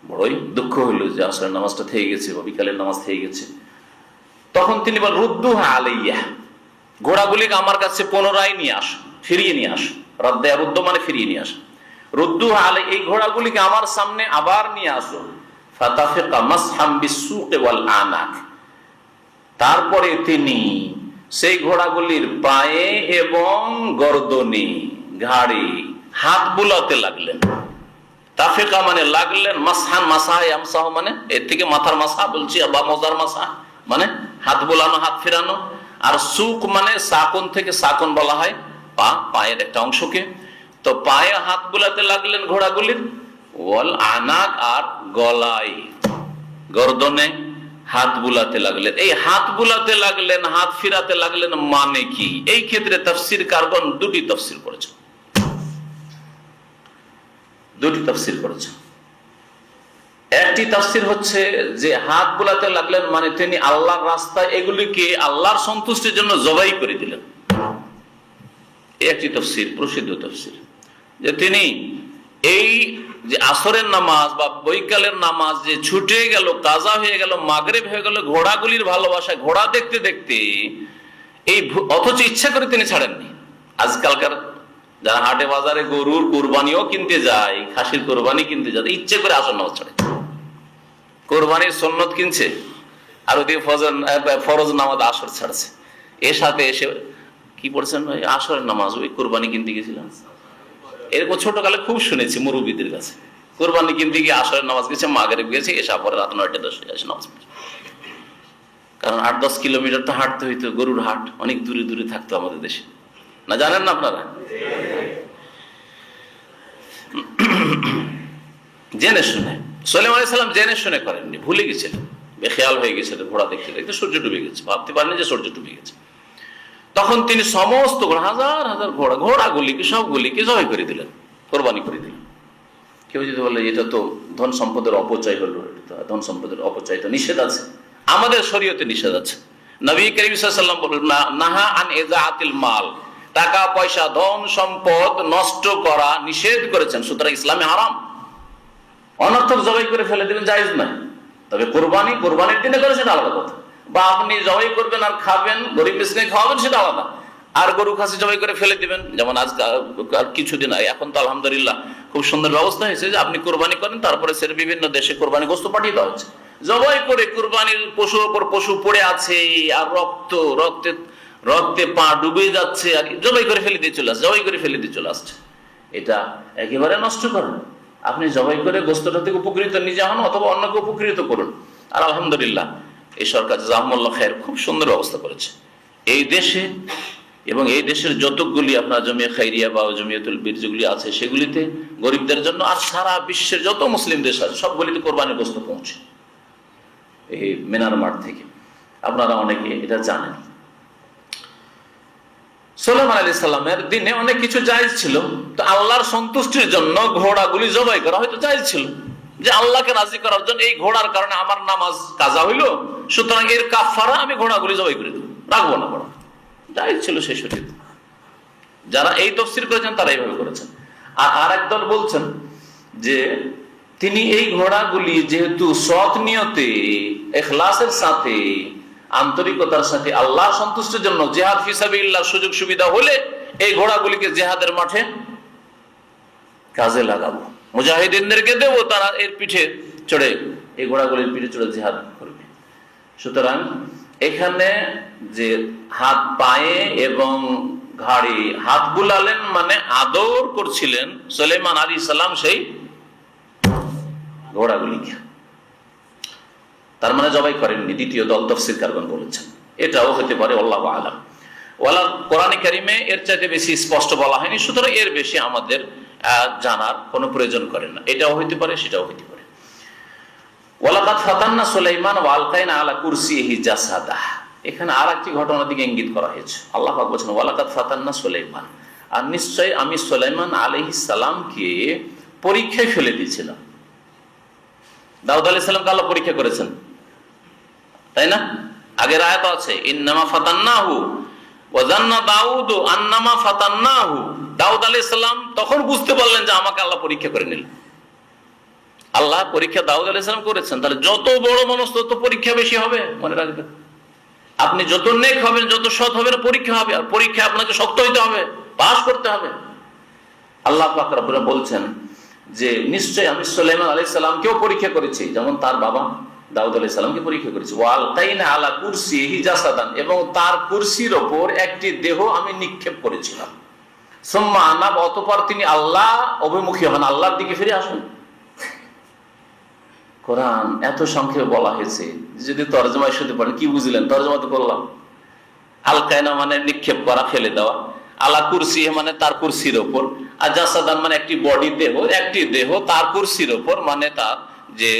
বড়ই দুঃখ হইল যে আসলে নামাজটা থেকে গেছে বা বিকালের নামাজ থেকে গেছে। তখন তিনি বলেন রুদ্দুহা আলাইয়া, ঘোড়াগুলিকে আমার কাছে পুনরায় নিয়ে আস, ফিরিয়ে নিয়ে আস। রাদ্দা রুদ্দ মানে ফিরিয়ে নিয়ে আস। রুদ্দুহা আলাই, এই ঘোড়াগুলিকে আমার সামনে আবার নিয়ে আসো। ফাতাফিকা মাসহাম বিসসুক ওয়াল আনাক, তারপরে তিনি সেই ঘোড়াগুলির পায়ে এবং গর্দনে, ঘাড়ি, হাত বুলাতে লাগলেন। তাফেকা মানে লাগলেন, মাসহান মাসাহ আমসাহ মানে এর থেকে মাথার মাসা বলছি, বা মজার মাসা মানে হাত বোলানো, হাত ফেরানো। আর সুক মানে সাকন থেকে সাকন বলা হয় পা, পায়ের একটা অংশকে। তো পায়ে হাত বুলাতে লাগলেন ঘোড়াগুলির। ওয়াল আনাক আর গলায়, গর্দনে হাত বুলাতে লাগলেন। এই হাত বুলাতে লাগলেন, হাত ফিরাতে লাগলেন মানে কি? এই ক্ষেত্রে তাফসীর কারগণ দুটি তাফসীর করেছেন, দুটি তাফসীর করেছেন। একটি তাফসীর হচ্ছে যে হাত বুলাতে লাগলেন মানে তিনি আল্লাহর রাস্তায় এগুলিকে আল্লাহর সন্তুষ্টির জন্য জবাই করে দিলেন। একটি তাফসীর, প্রসিদ্ধ তাফসীর, যে তিনি এই যে আসরের নামাজ বা বৈকালের নামাজ যে ছুটে গেল, কাজা হয়ে গেল, মাগরিব হয়ে গেল, ঘোড়াগুলির ভালোবাসায় ঘোড়া দেখতে দেখতে, এই অথচ ইচ্ছা করে তিনি ছাড়েননি। আজকালকার যারা হাটে বাজারে গরুর কোরবানিও কিনতে যায়, খাসির কোরবানি কিনতে যায়, ইচ্ছে করে আসর নামাজ ছাড়ে। কোরবানির সুন্নত কিনছে আর ওদিকে ফরজ নামাজ আসর ছাড়ছে। এর সাথে এসে কি পড়ছেন ভাই? আসরের নামাজ, ওই কোরবানি কিনতে গেছিলাম। এরকম ছোটকালে খুব শুনেছি মুরব্বীদের কাছে, কোরবানি কিনতে গিয়ে আসরের নামাজ গেছে, মাগরিব গেছে, এসা পরে রাত 9টা-10টায় এসে নামাজ পড়ছে। কারণ 8-10 কিলোমিটার তো হাঁটতে হইতো, গরুর হাট অনেক দূরে দূরে থাকতো আমাদের দেশে, না জানেন না আপনারা? জেনে শুনে সুলাইমান আলাইহিস সালাম জেনে শুনে করেননি, ভুলে গেছিলেন, বেখেয়াল হয়ে গেছিলেন। ঘোড়া দেখতে দেখতে সূর্য ডুবে গেছে, ভাবতে পারেনি যে সূর্য ডুবে গেছে। তখন তিনি সমস্ত হাজার হাজার ঘোড়াগুলিকে সবগুলিকে জবাই করে দিলেন, কোরবানি করে দিলেন। কেউ যদি বলে এটা তো ধন সম্পদের অপচয় হলো, ধন সম্পদের অপচয় তো নিষেধ আছে, আমাদের শরীয়তে নিষেধ আছে। নবী করিম সাল্লাল্লাহু আলাইহি ওয়াসাল্লাম বলেন, নাহা আন ইযাআতিল মাল, টাকা পয়সা ধন সম্পদ নষ্ট করা নিষেধ করেছেন। সুতরাং ইসলামে হারাম। অনর্থক জবাই করে ফেলে দিবেন জায়েজ নয়। তবে কোরবানির দিনে করে সেটা আলাদা কথা। বা আপনি জবাই করবেন আর খাবেন, গরিব মিসকিন খাওয়াবেন, সেটা আলাদা। আর গরু খাসি জবাই করে ফেলে দিবেন, যেমন আজ কিছুদিন আগে, এখন তো আলহামদুলিল্লাহ খুব সুন্দর ব্যবস্থা হয়েছে যে আপনি কোরবানি করেন, তারপরে সে বিভিন্ন দেশে কোরবানি গোশত পাঠিয়ে দেওয়া হচ্ছে। জবাই করে কোরবানির পশুর ওপর পশু পড়ে আছে আর রক্তে পা ডুবে যাচ্ছে, আর জবাই করে ফেলে দিয়ে চলে আসছে। এটা একেবারে নষ্ট করেন। আপনি জবাই করে গোশতটা থেকে উপকৃত নিজে হন অথবা অন্যকে উপকৃত করুন। আর আলহামদুলিল্লাহ এই সরকার জাযাকুমুল্লাহ খায়র খুব সুন্দর ব্যবস্থা করেছে এই দেশে, এবং এই দেশের যতগুলি আপনার জমিয়া খাইরিয়া বা জমিয়তুল বীর যেগুলি আছে সেগুলিতে গরিবদের জন্য, আর সারা বিশ্বের যত মুসলিম দেশ আছে সবগুলিতে কোরবানির গোশত পৌঁছে এই মিনার মাঠ থেকে। আপনারা অনেকে এটা জানেন। সুলাইমান আলাইহিস সালামের দিনে অনেক কিছু জায়েজ ছিল, তো আল্লাহর সন্তুষ্টির জন্য ঘোড়াগুলি জবাই করা হয়তো জায়েজ ছিল, যে আল্লাহকে রাজি করার জন্য এই ঘোড়ার কারণে আমার নামাজ কাজা হইল, সুতরাং এর কাফারা আমি ঘোড়াগুলি জবাই করে দেবো, রাখবো না ঘোড়া। জায়েজ ছিল সেই শরীয়তে। যারা এই তাফসীর করেছেন তারা এইভাবে করেছেন। আর একদল বলছেন যে তিনি এই ঘোড়াগুলি যেহেতু সৎ নিয়তে, ইখলাসের সাথে, আন্তরিকতার সাথে আল্লাহ সন্তুষ্টির জন্য জিহাদ ফি সাবিলিল্লাহ সুযোগ সুবিধা হলে এই ঘোড়াগুলিকে জিহাদের মাঠে কাজে লাগাবো, মুজাহিদিনদেরকে দেব, তারা এর পিঠে চড়ে, এই ঘোড়াগুলির পিঠে চড়ে জিহাদ করবে। সুতরাং এখানে যে হাত পায়ে এবং ঘাড়ে হাত বুলালেন মানে আদর করছিলেন সুলাইমান আলাইহিস সালাম সেই ঘোড়াগুলিকে, তার মানে জবাই করেননি। দ্বিতীয় দল তাফসীরকারগণ বলেছেন এটাও হতে পারে, আল্লাহু আলাম। ওয়ালা কোরআনে কারিমে এর চাইতে বেশি স্পষ্ট বলা হয়নি, সুতরাং এর বেশি আমাদের জানার কোনো প্রয়োজন করে না। এটাও হইতে পারে, সেটাও হইতে পারে। ওয়ালাকাদ ফাতান্না সুলাইমান ওয়া আলকাইনা আলা কুরসিহি জাসাদাহ, এখানে আর একটি ঘটনার দিকে ইঙ্গিত করা হয়েছে। আল্লাহ পাক বলেছেন ওয়ালাকাদ ফাতান্না সুলাইমান, আর নিশ্চয় আমি সুলাইমান আলাইহিস সালামকে পরীক্ষায় ফেলে দিয়েছিলাম। দাউদ আলাইহিস সালামকে আল্লাহ পরীক্ষা করেছেন, তাই না? আগের আয়াত আছে ইন্নামা ফাতান্নাহু ওয়া জান্না দাউদ আন্নামা ফাতান্নাহু। দাউদ আলাইহিস সালাম তখন বুঝতে পারলেন যে আমাকে আল্লাহ পরীক্ষা করে নিলেন। আল্লাহ পরীক্ষা দাউদ আলাইহিস সালাম করেছেন, তাহলে যত বড় মানুষ তত পরীক্ষা বেশি হবে, মনে রাখবেন। আপনি যত নেক হবেন, যত সৎ হবেন, পরীক্ষা হবে, আর পরীক্ষা আপনাকে শক্ত হইতে হবে, পাস করতে হবে। আল্লাহ পাক রব্বুল বলছেন যে নিশ্চয় আমি সুলাইমান আলাইহিস সালামকেও পরীক্ষা করেছি, যেমন তার বাবা দাউদ আলাইহিস সালামকে পরীক্ষা করেছি। ওয়া আলকাইনা আলা কুরসিহি জাসাদান, এবং তার কুরসির ওপর একটি দেহ আমি নিক্ষেপ করেছিলাম। সুম্মা আনাব, অতঃপর তিনি আল্লাহ অভিমুখী হন, আল্লাহর দিকে ফিরে আসেন। কোরআন এত সংক্ষেপে বলা হয়েছে, যদি তরজমায় শুনতে পারেন কি বুঝলেন? তরজমা তো করলাম। আলকায়না মানে নিক্ষেপ করা, ফেলে দেওয়া। আলা কুরসি মানে তার কুরসির ওপর। আর জাসাদান মানে একটি বডি, দেহ, একটি দেহ তার কুরসির ওপর, মানে তার যে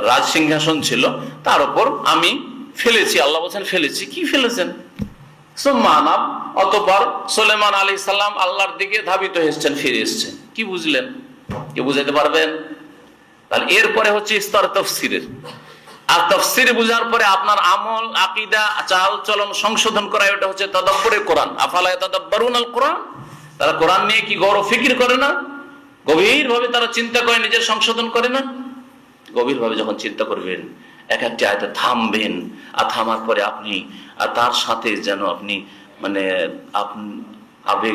রাজ সিংহাসন ছিল তার উপর আমি ফেলেছি। আল্লাহ বলছেন ফেলেছি। কি ফেলেছেন? সুম্মা আনাব, অতঃপর সুলাইমান আলাইহিস সালাম আল্লাহর দিকে ধাবিত হয়েছেন, ফিরে এসেছেন। কি বুঝলেন? কি বুঝাইতে পারবেন? তাহলে এরপরে হচ্ছে স্তর তাফসীরের। আর তাফসীর বুঝার পরে আপনার আমল, আকীদা, চাল চলন সংশোধন করা, এটা হচ্ছে তাদাব্বুরে কোরআন। আফালা ইয়াতাদাব্বারুনাল কোরআন, তারা কোরআন নিয়ে কি গৌরব ফিকির করে না? গভীরভাবে তারা চিন্তা করে, নিজের সংশোধন করে না? গভীরভাবে যখন চিন্তা করবেন, এক একটি আয়াতে থামবেন, আর থামার পরে আপনি আর তার সাথে যেন আপনি মানে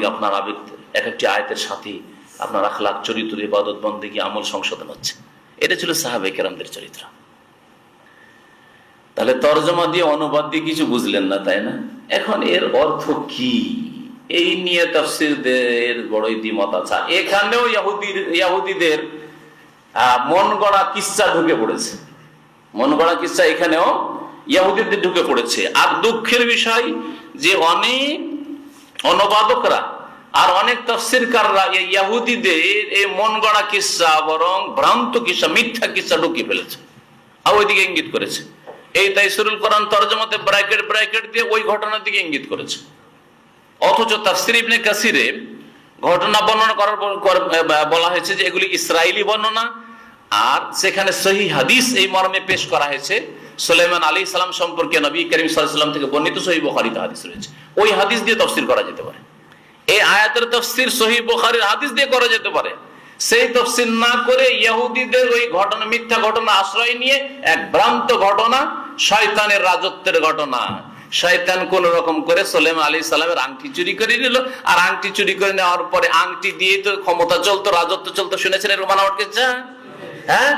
আপনার আবেগ এক একটি আয়াতের সাথে আপনার আখলাক, চরিত্র, ইবাদত, বন্দেগী, আমল সংশোধন হচ্ছে। এটা ছিল সাহাবায়ে কেরামদের চরিত্র। তাহলে তরজমা দিয়ে, অনুবাদ দিয়ে কিছু বুঝলেন না, তাই না? এখন এর অর্থ কি, এই নিয়ে তাফসীরদের বড়ই দ্বিমত আছে। এখানেও ইহুদিদের মন গড়া কিচ্ছা ঢুকে পড়েছে। মন গড়া কিচ্ছা এখানেও ইহুদিদের ঢুকে পড়েছে। আর দুঃখের বিষয় যে অনেক অনুবাদকরা আর অনেক তাফসীরকাররা এই ইহুদিদের এই মন গড়া কিচ্ছা, বরং ভ্রান্ত কিচ্ছা, মিথ্যা কিচ্ছা ঢুকিয়ে ফেলেছে আর ওইদিকে ইঙ্গিত করেছে। এই তাইসিরুল কোরআন তরজমাতে ব্র্যাকেট দিয়ে ওই ঘটনার দিকে ইঙ্গিত করেছে। অথচ তাফসীর ইবনে কাসিরে ঘটনা বর্ণনা করার বলা হয়েছে যে এগুলি ইসরায়েলি বর্ণনা, আর সেখানে সহিহ হাদিস এই মর্মে পেশ করা হয়েছে। সুলাইমান আলাইহিস সালাম সম্পর্কে নবী করিম সাল্লাল্লাহু আলাইহি ওয়াসাল্লাম থেকে বর্ণিত সহিহ বুখারীতে হাদিস রয়েছে। ওই হাদিস দিয়ে তাফসীর করা যেতে পারে। এই আয়াতের তাফসীর সহিহ বুখারীর হাদিস দিয়ে করা যেতে পারে। সেই তাফসীর না করে ইহুদিদের ওই ঘটনা, মিথ্যা ঘটনা আশ্রয় নিয়ে এক ভ্রান্ত ঘটনা, শয়তানের রাজত্বের ঘটনা। শয়তান কোন রকম করে সুলাইমান আলাইহিস সালামের আংটি চুরি করে নিল, আর আংটি চুরি করে নেওয়ার পরে আংটি দিয়ে তো ক্ষমতা চলতো, রাজত্ব চলতো। শুনেছেন এর বানাওয়াটকে? হ্যাঁ।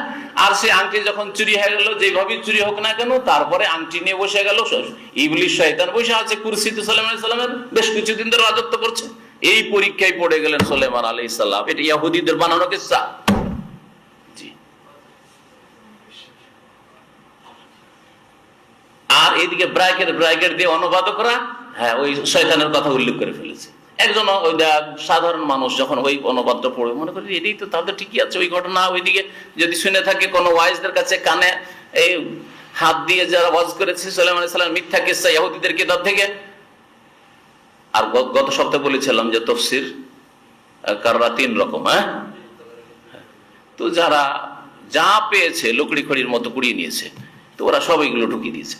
আর সেই আংটি যখন চুরি হয়ে গেল, যেভাবে চুরি হোক না কেন, তারপরে আংটি নিয়ে বসে গেল ইবলিস, শয়তান বসে আছে কুরসিতে সুলাইমান আলাইহিস সালামের, বেশ কিছুদিন ধরে রাজত্ব করছে। এই পরীক্ষায় পড়ে গেলেন সুলাইমান আলাইহিস সালাম। এটা ইহুদিদের বানানো কিচ্ছা। জি। আর এইদিকে ব্র্যাকেট দিয়ে অনুবাদকরা ওই শয়তানের কথা উল্লেখ করে ফেলেছে। একজন সাধারণ মানুষ যখন ওই অনুবাদটা পড়ে মনে করি এটাই তো, তাহলে ঠিকই আছে ওই ঘটনা। ওইদিকে যদি শুনে থাকে কোনো ওয়াইজদের কাছে, কানে এই হাত দিয়ে যারা ওয়াজ করেছে সুলাইমান আলাইহিস সালাম মিথ্যা কিচ্ছা ইহুদিদের কিতাব থেকে। আর গত সপ্তাহে বলেছিলাম যে তাফসীর কাররা তিন রকম। তো যারা যা পেয়েছে লকড়ি খড়ির মতো কুড়িয়ে নিয়েছে, তো ওরা সব এগুলো ঢুকিয়ে দিয়েছে।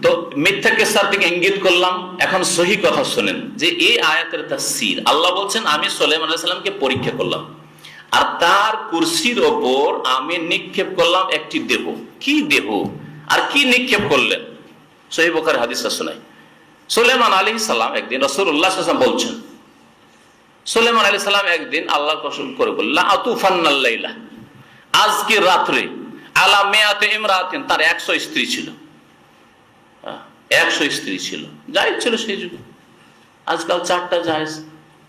তো মিথ্যা কিসসার দিকে ইঙ্গিত করলাম। এখন সহি কথা শুনেন যে এই আয়াতের তাফসীর, আল্লাহ বলছেন আমি সুলাইমান আলাইহিস সালামকে পরীক্ষা করলাম, আর তার কুরসির ওপর আমি নিক্ষেপ করলাম একটি দেহ। কি দেহ আর কি নিক্ষেপ করলেন? সহিহ বুখারী হাদিসটা শোনাই। সুলাইমান আলাইহিস সালাম একদিন, রাসূলুল্লাহ সাল্লাল্লাহু আলাইহি ওয়াসাল্লাম বলছেন, সুলাইমান আলাইহিস সালাম একদিন আল্লাহ কসম করে বললেন আতুফান্নাল লাইলা, আজকে রাত্রে, আলা মিয়াতি ইমরাতিন, তার 100 স্ত্রী ছিল। 100 স্ত্রী ছিল, জায়েজ ছিল সেই যুগে। আজকাল 4টা জায়েজ,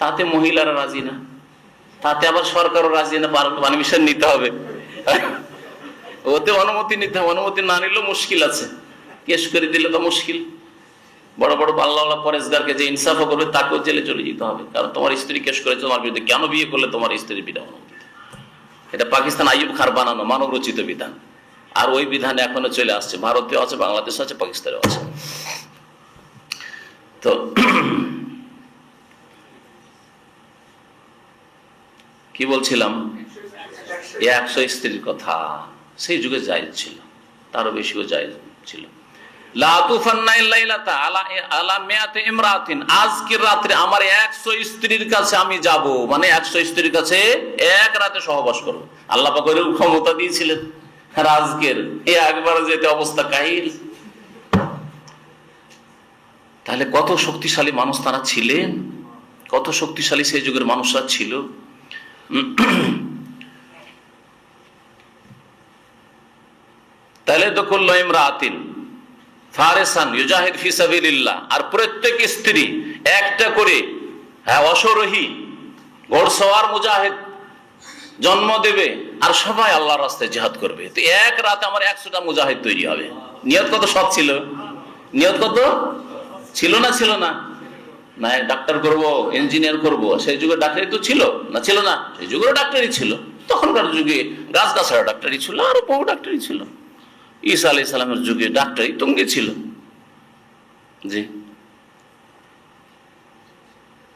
তাতে মহিলারা রাজি না, তাতে আবার সরকারও রাজি না, পারমিশন নিতে হবে, ওতে অনুমতি নিতে হবে। অনুমতি না নিলেও মুশকিল আছে, কেস করে দিলে তো মুশকিল। বড় বড় আল্লাহওয়ালা পরেজগারকে যে ইনসাফও করবে তাকেও জেলে চলে যেতে হবে, কারণ তোমার স্ত্রী কেস করেছে তোমার বিরুদ্ধে, কেন বিয়ে করলে তোমার স্ত্রীর বিনা অনুমতি। এটা পাকিস্তান আইয়ুব খার বানানো মানব রচিত বিধান। আর ওই বিধান এখনো চলে আসছে, ভারতেও আছে, বাংলাদেশ আছে, পাকিস্তানেও আছে। তো কি বলছিলাম? 100 স্ত্রীর কথা সেই যুগে জায়েজ ছিল, তারও বেশিও জায়েজ ছিল। আজকের রাত্রে আমার 100 স্ত্রীর কাছে আমি যাব, মানে 100 স্ত্রীর কাছে এক রাতে সহবাস করবো। আল্লাহ পাক এর ক্ষমতা দিয়েছিলেন। আর আজকের একবার যেতে অবস্থা কাহিল। তাহলে কত শক্তিশালী মানুষ তারা ছিলেন, কত শক্তিশালী সেই যুগের মানুষরা ছিল। তাহলে তো করল ইমরাতিন, ফারেসান ইউজাহিদ ফি সাবিলিল্লাহ, আর প্রত্যেক স্ত্রী একটা করে অশ্বরোহী ঘোড়সওয়ার মুজাহিদ জন্ম দেবে, আর সবাই আল্লাহর রাস্তায় জিহাদ করবে। তো এক রাতে আমার 100টা মুজাহিদ তৈরি হবে। নিয়ত কত সৎ ছিল, নিয়ত কত ছিল না ছিল না? না ডাক্তার করব, ইঞ্জিনিয়ার করব, সেই যুগে ডাক্তারি তো ছিল না ছিল না? সেই যুগেও ডাক্তারি ছিল, তখনকার যুগে গাছগাছাড়া ডাক্তারি ছিল, আরো বহু ডাক্তারি ছিল। ঈসা আলাইহিস সালামের যুগে ডাক্তারি তুঙ্গে ছিল। জি,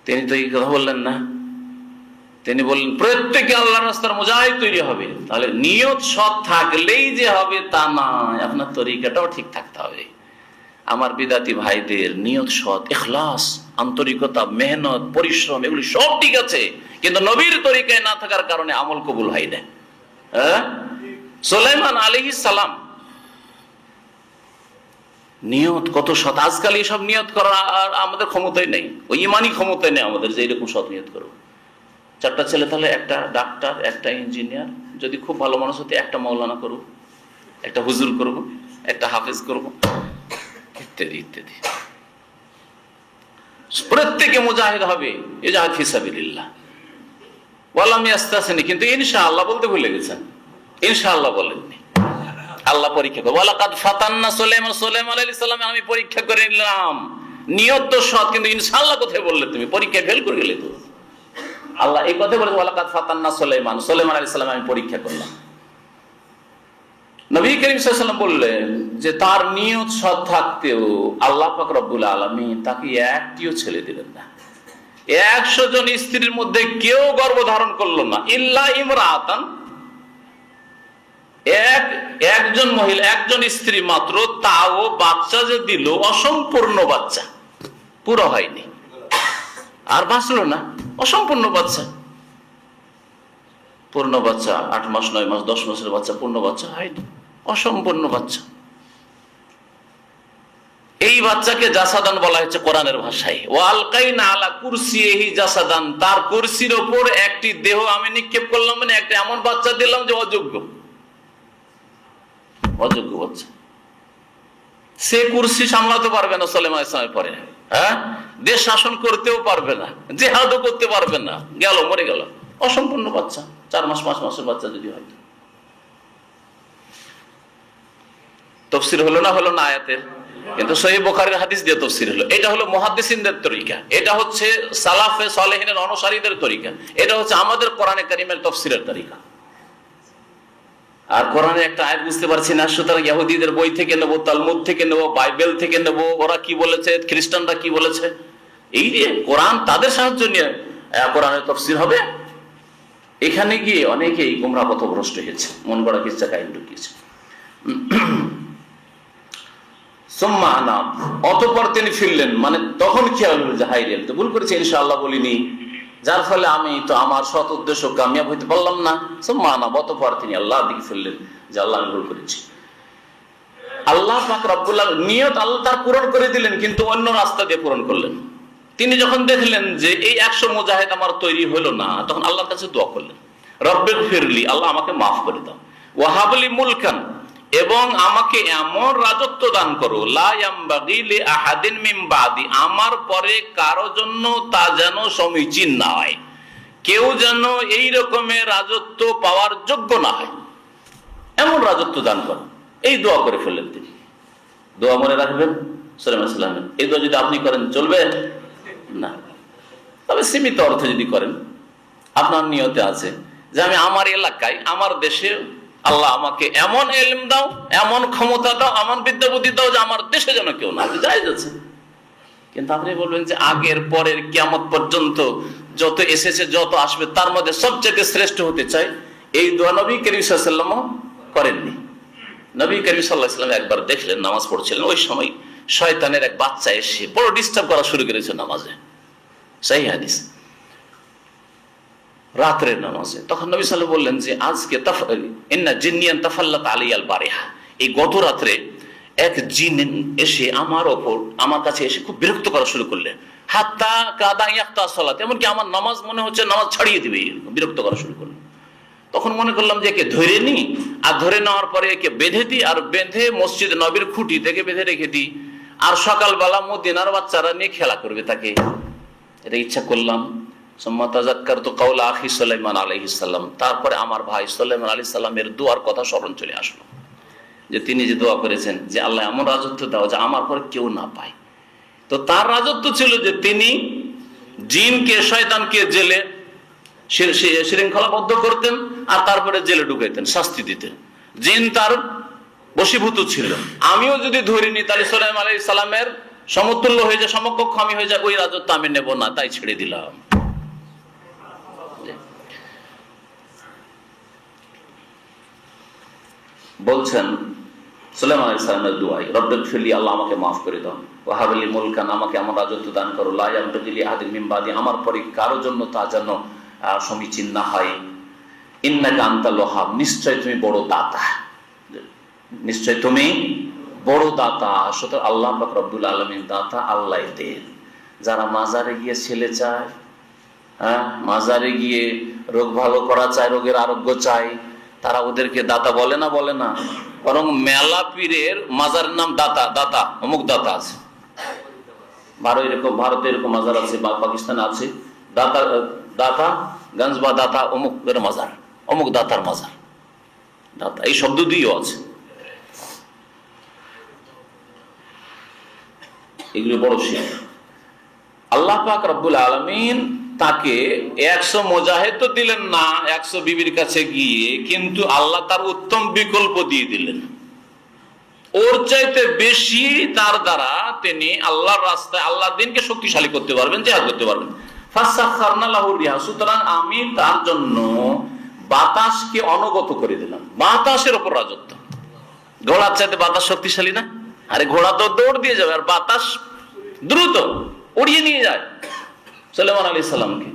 তিনি তো এই কথা বললেন না, তিনি বললেন প্রত্যেকে আল্লাহর রাস্তার মুজাহিদ তৈরি হবে। তাহলে নিয়ত সৎ থাকলেই যে হবে তা নয়, আপনার তরিকাটাও ঠিক থাকতে হবে। আমার বিদাতি ভাইদের নিয়ত সৎ, ইখলাস, আন্তরিকতা, মেহনত, পরিশ্রম এগুলি সব ঠিক আছে, কিন্তু নবীর তরিকায় না থাকার কারণে আমল কবুল হয় না। সুলাইমান আলাইহিস সালাম নিয়ত কত সৎ। আজকাল এইসব নিয়ত করা আমাদের ক্ষমতায় নেই, ওই ইমানি ক্ষমতায় নেই আমাদের যে এরকম সৎ নিয়ত করবো। 4টা ছেলে তাহলে একটা ডাক্তার, একটা ইঞ্জিনিয়ার, যদি খুব ভালো মানুষ হতে একটা মৌলানা করবো, একটা হুজুর করবো, একটা হাফেজ করবো, ইত্যাদি ইত্যাদি। প্রত্যেকে মুজাহিদ হবে, ইজহাদ ফি সাবিলিল্লাহ। ওয়ালাম ইয়াস্তাসনি, কিন্তু ইনশাআল্লাহ বলতে ভুলে গেছেন, ইনশাআল্লাহ বলেননি। আল্লাহ পরীক্ষা করে, ওয়ালাকাদ ফাতান্না সুলাইমান, সুলাইমান আলাইহিস সালাম আমি পরীক্ষা করে নিলাম। নিয়ত তো সৎ, কিন্তু ইনশাআল্লাহ কোথায় বললে তুমি? পরীক্ষায় ফেল করে গেলে তো। আল্লাহ এই কথা বলেছে, ওয়ালাকাদ ফাতান্না সুলাইমান, সুলাইমান আলাইহিস সালাম আমি পরীক্ষা করলাম। নবী করিম সাল্লাল্লাহু আলাইহি ওয়াসাল্লাম বললেন যে তার নিয়ত সৎ থাকতেও আল্লাহ পাক রব্বুল আলামিন তাকে একটিও ছেলে দিলেন না। 100 জন স্ত্রীর মধ্যে কেউ গর্ভধারণ করলো না, ইল্লা ইমরাতান, একজন মহিলা, একজন স্ত্রী মাত্র, তাও বাচ্চা যে দিল অসম্পূর্ণ বাচ্চা, পুরো হয়নি, আর বাঁচলো না, অসম্পূর্ণ বাচ্চা। পূর্ণ বাচ্চা 8 মাস 9 মাস 10 মাসের বাচ্চা পূর্ণ বাচ্চা হয়নি, অসম্পূর্ণ বাচ্চা। এই বাচ্চাকে জাসাদান বলা হয়েছে কোরআনের ভাষায়। ওয়ালকাইনা আলা কুরসিহি জাসাদান, তার কুরসির উপর একটি দেহ আমি নিক্ষেপ করলাম, মানে একটা এমন বাচ্চা দিলাম যে অযোগ্য, অযোগ্য বাচ্চা। সে কুরসি সামলাতে পারবে না সুলাইমান আলাইহিস সালামের পরে, দেশ শাসন করতেও পারবে না, জিহাদও করতে পারবে না, গেল, মরে গেল, অসম্পূর্ণ বাচ্চা। 4 মাস 5 মাসের বাচ্চা যদি হয়। তাফসীর হলো না, হলো না আয়াতের, কিন্তু সহিহ বুখারীর হাদিস দিয়ে তাফসীর হলো। এটা হলো মুহাদ্দিসিনদের তরিকা, এটা হচ্ছে সালাফে সালেহিনের অনুসারীদের তরিকা, এটা হচ্ছে আমাদের কোরআনে কারীমের তাফসীরের তরিকা। আর কোরআনে একটা আয়াত বুঝতে পারছি না, সুতরাং ইহুদিদের বই থেকে নেব, তালমুদ থেকে নেব, বাইবেল থেকে নেব, ওরা কি বলেছে, খ্রিস্টানরা কি বলেছে, এই যে কোরআন তাদের সাহায্য নিয়ে কোরআনের তাফসীর হবে। এখানে গিয়ে অনেকেই গোমরা পথভ্রষ্ট হয়েছে, মন গড়া কিচ্ছা কাহিনী ঢুকিয়েছে। সুম্মা আনা, অতঃপর তিনি ফিরলেন, মানে তখন খেয়াল হলো যে হাই রে, তো ভুল করেছে, ইনশাআল্লাহ বলিনি, যার ফলে আমি তো আমার সৎ উদ্দেশ্য কামিয়াব হইতে পারলাম না। সুম্মা আনা, অতঃপর তিনি আল্লাহর দিকে ফিরলেন যে আল্লাহ আমি ভুল করেছি। আল্লাহ পাক রব্বুল আলামিন নিয়ত আল্লাহ তার পূরণ করে দিলেন, কিন্তু অন্য রাস্তা দিয়ে পূরণ করলেন। তিনি যখন দেখলেন যে এই 100 মুজাহিদ আমার তৈরি হলো না, তখন আল্লাহর কাছে দোয়া করলেন, রব্বিগ ফিরলি, আল্লাহ আমাকে মাফ করে দাও, ওয়াহাবলি মুলকান, এবং আমাকে এমন রাজত্ব দান করো, লা ইয়ামবাগি লি আহাদিন মিন বাদি, আমার পরে কারো জন্য তা যেন সমীচীন না হয়, কেউ যেন এই রকমের রাজত্ব পাওয়ার যোগ্য না হয়, এমন রাজত্ব দান করো। এই দোয়া করে ফেললেন তিনি। দোয়া মনে রাখবেন সুলাইমান আলাইহিস সালামের, এই দোয়া যদি আপনি করেন চলবে না, তবে সীমিত অর্থে যদি করেন, আপনার নিয়তে আছে যে আমি আমার এলাকায়, আমার দেশে আল্লাহ আমাকে এমন ইলম দাও, এমন ক্ষমতা দাও, এমন বিদ্যা বুদ্ধি দাও যে আমার দেশে যেন কেউ না, জায়েজ আছে। কিন্তু আপনি বলবেন যে আগের পরের কিয়ামত পর্যন্ত যত এসেছে, যত আসবে, তার মধ্যে সবচেয়ে শ্রেষ্ঠ হতে চাই, এই দোয়া নবী করিম সাল্লাল্লাহু আলাইহি ওয়াসাল্লাম করেননি। নবী করিম সাল্লাল্লাহু আলাইহি ওয়াসাল্লাম একবার দেখলেন নামাজ পড়ছিলেন, ওই সময় শয়তানের এক বাচ্চা এসে বড় ডিস্টার্ব করা শুরু করেছে নামাজে, সহিহ হাদিস, রাতের নামাজে। তখন নবী সাল্লাল্লাহু আলাইহি ওয়াসাল্লাম বললেন যে আজকে ইন্না জিন্নিয়ান তাফাল্লাত আলাইয়াল বারিহা, এই গত রাত্রে এক জিন এসে আমার কাছে এসে খুব বিরক্ত করা শুরু করলেন, হাত্তা কাদা ইয়াক্তা সালাত, এমনকি আমার নামাজ মনে হচ্ছে নামাজ ছাড়িয়ে দিবে, বিরক্ত করা শুরু করলেন। তখন মনে করলাম যে একে ধরে নি, আর ধরে নেওয়ার পরে একে বেঁধে দিই, আর বেঁধে মসজিদ নবীর খুঁটি থেকে বেঁধে রেখে দিই, আর সকালবেলা মদিনার বাচ্চারা নিয়ে খেলা করবে তাকে। এটা ইচ্ছা করলাম। তারপরে আমার ভাই সুলাইমান আলাইহিস সালামের দোয়ার কথা স্মরণ চলে আসলো, যে তিনি যে দোয়া করেছেন যে আল্লাহ এমন রাজত্ব দাও যে আমার পরে কেউ না পায়। তো তার রাজত্ব ছিল যে তিনি জিনকে শয়তানকে জেলে শৃঙ্খলাবদ্ধ করতেন, আর তারপরে জেলে ঢুকাইতেন, শাস্তি দিতেন। জিন তার বশীভূত ছিল। আমিও যদি ধরিনি তাহলে সুলাইমান আলাইহিস সালামের সমতুল্য হয়ে যায়, সমকক্ষ আমি হয়ে যায়, ওই রাজত্ব আমি নেব না, তাই ছেড়ে দিলাম। বলছেন সুলাইমান আলাইহিস সালামের দুআই, রব্বিগফিরলি, আল্লাহ আমাকে মাফ করে দাও, ওয়াহাবলি মুলকান, আমাকে আমার রাজত্ব দান করো, লা ইয়ানবাগি লিআহাদিন মিন বাদি, আমার পরে কারো জন্য তা যেন সমীচীন না হয়, ইন্নাকা আনতাল ওয়াহাব, নিশ্চয় তুমি বড় দাতা, নিশ্চয় তুমি বড় দাতা। সুতরাং আল্লাহ পাক রব্বুল আলামিন দাতা, আল্লাহ দেন। যারা মাজারে গিয়ে ছেলে চায়, মাজারে গিয়ে রোগ ভালো করা চায়, রোগের আরোগ্য চায়, তারা ওদেরকে দাতা বলে না? বলে না। বরং মেলা পীরের মাজারের নাম দাতা, দাতা অমুক দাতা আছে। ভারতে এরকম মাজার আছে, বা পাকিস্তানে আছে, দাতা দাতা গঞ্জ বা দাতা অমুক মাজার, অমুক দাতার মাজার, দাতা এই শব্দ দিয়েও আছে। এগুলো বড় শিরক। আল্লাহ পাক রব্বুল আলামিন তাকে 100 মুজাহিদ তো দিলেন না 100 বিবির কাছে গিয়ে, কিন্তু আল্লাহ তার উত্তম বিকল্প দিয়ে দিলেন। ওর চাইতে বেশি তার দ্বারা তিনি আল্লাহর রাস্তায় আল্লাহর দিনকে শক্তিশালী করতে পারবেন, জিহাদ করতে পারবেন। ফাসাখারনা লাহু রিহা, সুতরাং আমি তার জন্য বাতাসকে অনুগত করে দিলাম। বাতাসের উপর রাজত্ব। ঘোড়ার চাইতে বাতাস শক্তিশালী না? আরে ঘোড়া তো দৌড় দিয়ে যাবে, আর বাতাস দ্রুত উড়িয়ে নিয়ে যায় সুলাইমান আলাইহিস সালামকে।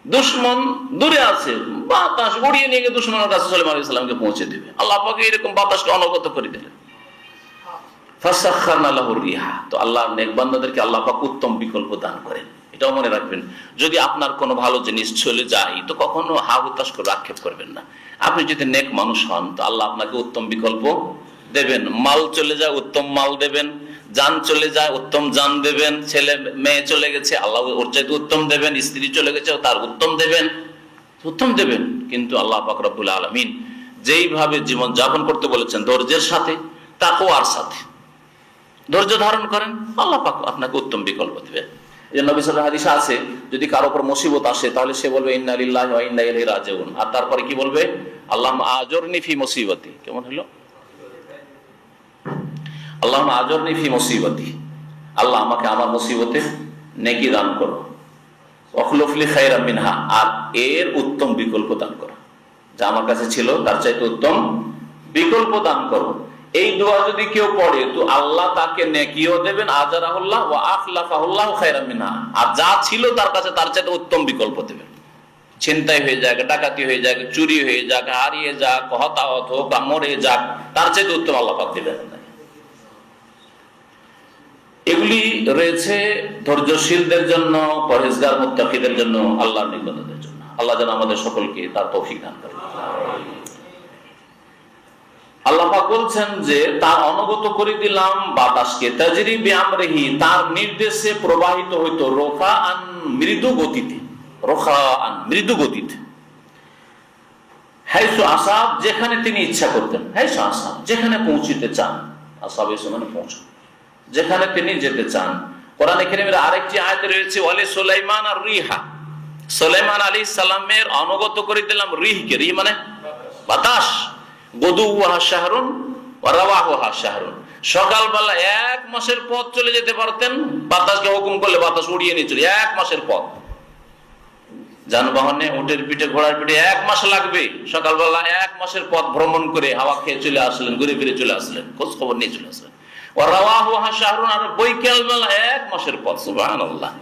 দুশমন দূরে আছে, বাতাস উড়িয়ে নিয়ে গিয়ে দুশমনের কাছে সুলাইমান আলাইহিস সালামকে পৌঁছে দেবে। আল্লাহ পাক এরকম বাতাসকে অনুগত করে দিলেন। ফাসাখারনা লাহু রিহা, তো আল্লাহর নেক বান্দাদেরকে আল্লাহ পাক উত্তম বিকল্প দান করেন। এটাও মনে রাখবেন, যদি আপনার কোনো ভালো জিনিস চলে যায় তো কখনো হা হুতাশ করে আক্ষেপ করবেন না। আপনি যদি নেক মানুষ হন তো আল্লাহ আপনাকে উত্তম বিকল্প দেবেন। মাল চলে যায়, উত্তম মাল দেবেন। জান চলে যায়, উত্তম জান দেবেন। ছেলে মেয়ে চলে গেছে, আল্লাহ ওর চাইতে উত্তম দেবেন। স্ত্রী চলে গেছে, তার উত্তম দেবেন, উত্তম দেবেন। কিন্তু আল্লাহ পাক রব্বুল আলামিন যেইভাবে জীবন যাপন করতে বলেছেন, ধৈর্যের সাথে, তাকওয়ার সাথে ধৈর্য ধারণ করেন, আল্লাহ পাক আপনাকে উত্তম বিকল্প দেবেন। এই নবী সাল্লাল্লাহু আলাইহি হাদিসে আছে, যদি কারো উপর মুসিবত আসে তাহলে সে বলবে ইন্না লিল্লাহি ওয়া ইন্না ইলাইহি রাজিউন, আর তারপরে কি বলবে? আল্লাহুম্মা আজুরনি ফি মুসিবতি। কেমন হলো? আল্লাহুম্মা আজুরনি ফি মুসিবতি, আল্লাহ আমাকে আমার মুসিবতে নেকি দান করো, ওয়াখলুফ লি খায়রাম মিনহা, আর এর উত্তম বিকল্প দান করো, যা আমার কাছে ছিল তার চাইতে উত্তম বিকল্প দান করো। এই দোয়া যদি কেউ পড়ে তো আল্লাহ তাকে নেকিও দেবেন, আজারাহুল্লাহ ওয়া আখলাফাহুল্লাহু খায়রাম মিনহা, আর যা ছিল তার কাছে তার চাইতে উত্তম বিকল্প দেবেন। ছিনতাই হয়ে যাক, ডাকাতি হয়ে যাক, চুরি হয়ে যাক, হারিয়ে যাক, হতাহত হোক, মরে যাক, তার চাইতে উত্তম আল্লাহ পাক দেবেন। এগুলি রয়েছে ধৈর্যশীলদের জন্য, পরহেজগার মুত্তাকিদের জন্য, আল্লাহর নিকটদের জন্য। আল্লাহ যেন আমাদের সকলকে তার তৌফিক দান করেন। আল্লাহ পাক বলছেন যে তার অনুগত করে দিলাম বাতাসকে, তাজরি বিআমরিহি, তার নির্দেশে প্রবাহিত হইতো, রোখাআন, মৃদু গতিতে, রোখাআন, মৃদু গতিতে, হাইসু আসাব, যেখানে তিনি ইচ্ছা করতেন, হাইসু আসাব, যেখানে পৌঁছিতে চান, আসাব এসে মানে পৌঁছ, যেখানে তিনি যেতে চান। কোরআনে কারীমের আরেকটি আয়াতে রয়েছে, ওয়ালি সুলাইমান আর রিহা, সুলাইমান আলাইহিস সালামের অনুগত করে দিলাম রিহকে, রিহ মানে বাতাস, গদুওয়াহা শাহরুন ওয়া রাওয়াহুহা শাহরুন, সকালবেলা 1 মাসের পথ চলে যেতে পারতেন, বাতাসকে হুকুম করলে বাতাস উড়িয়ে নিয়ে চলে 1 মাসের পথ। যানবাহনে, উটের পিঠে, ঘোড়ার পিঠে 1 মাস লাগবে, সকালবেলা 1 মাসের পথ ভ্রমণ করে হাওয়া খেয়ে চলে আসলেন, ঘুরে ফিরে চলে আসলেন, খোঁজ খবর নিয়ে চলে আসলেন। ওয়া রাওয়াহুহা শাহরুন, আর বৈকালবেলা 1 মাসের পথ। সুবহানাল্লাহ।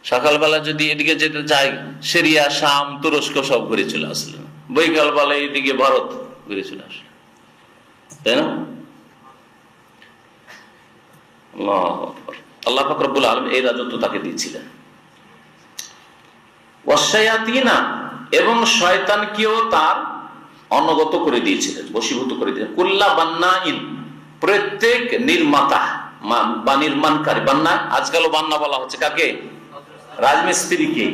সকালবেলা যদি এদিকে যেতে চাই, সিরিয়া, শাম, তুরস্ক সব ঘুরে চলে আসলেন, বৈকাল বেলা এইদিকে ভারত ঘুরে চলে আসলেন, তাই না? আল্লাহ পাক রব্বুল আলামিন এই রাজত্ব তাকে দিয়েছিলেন। ওয়াশায়াতিনা, এবং শয়তানকেও তার অনগত করে দিয়েছিলেন, বশীভূত করে দিয়েছিলেন। কুল্লা বান্নাইন, প্রত্যেক নির্মাতা বা নির্মাণকারী, বান্না আজকালও বান্না বলা হচ্ছে কাকে? রাজমিস্ত্রিকে।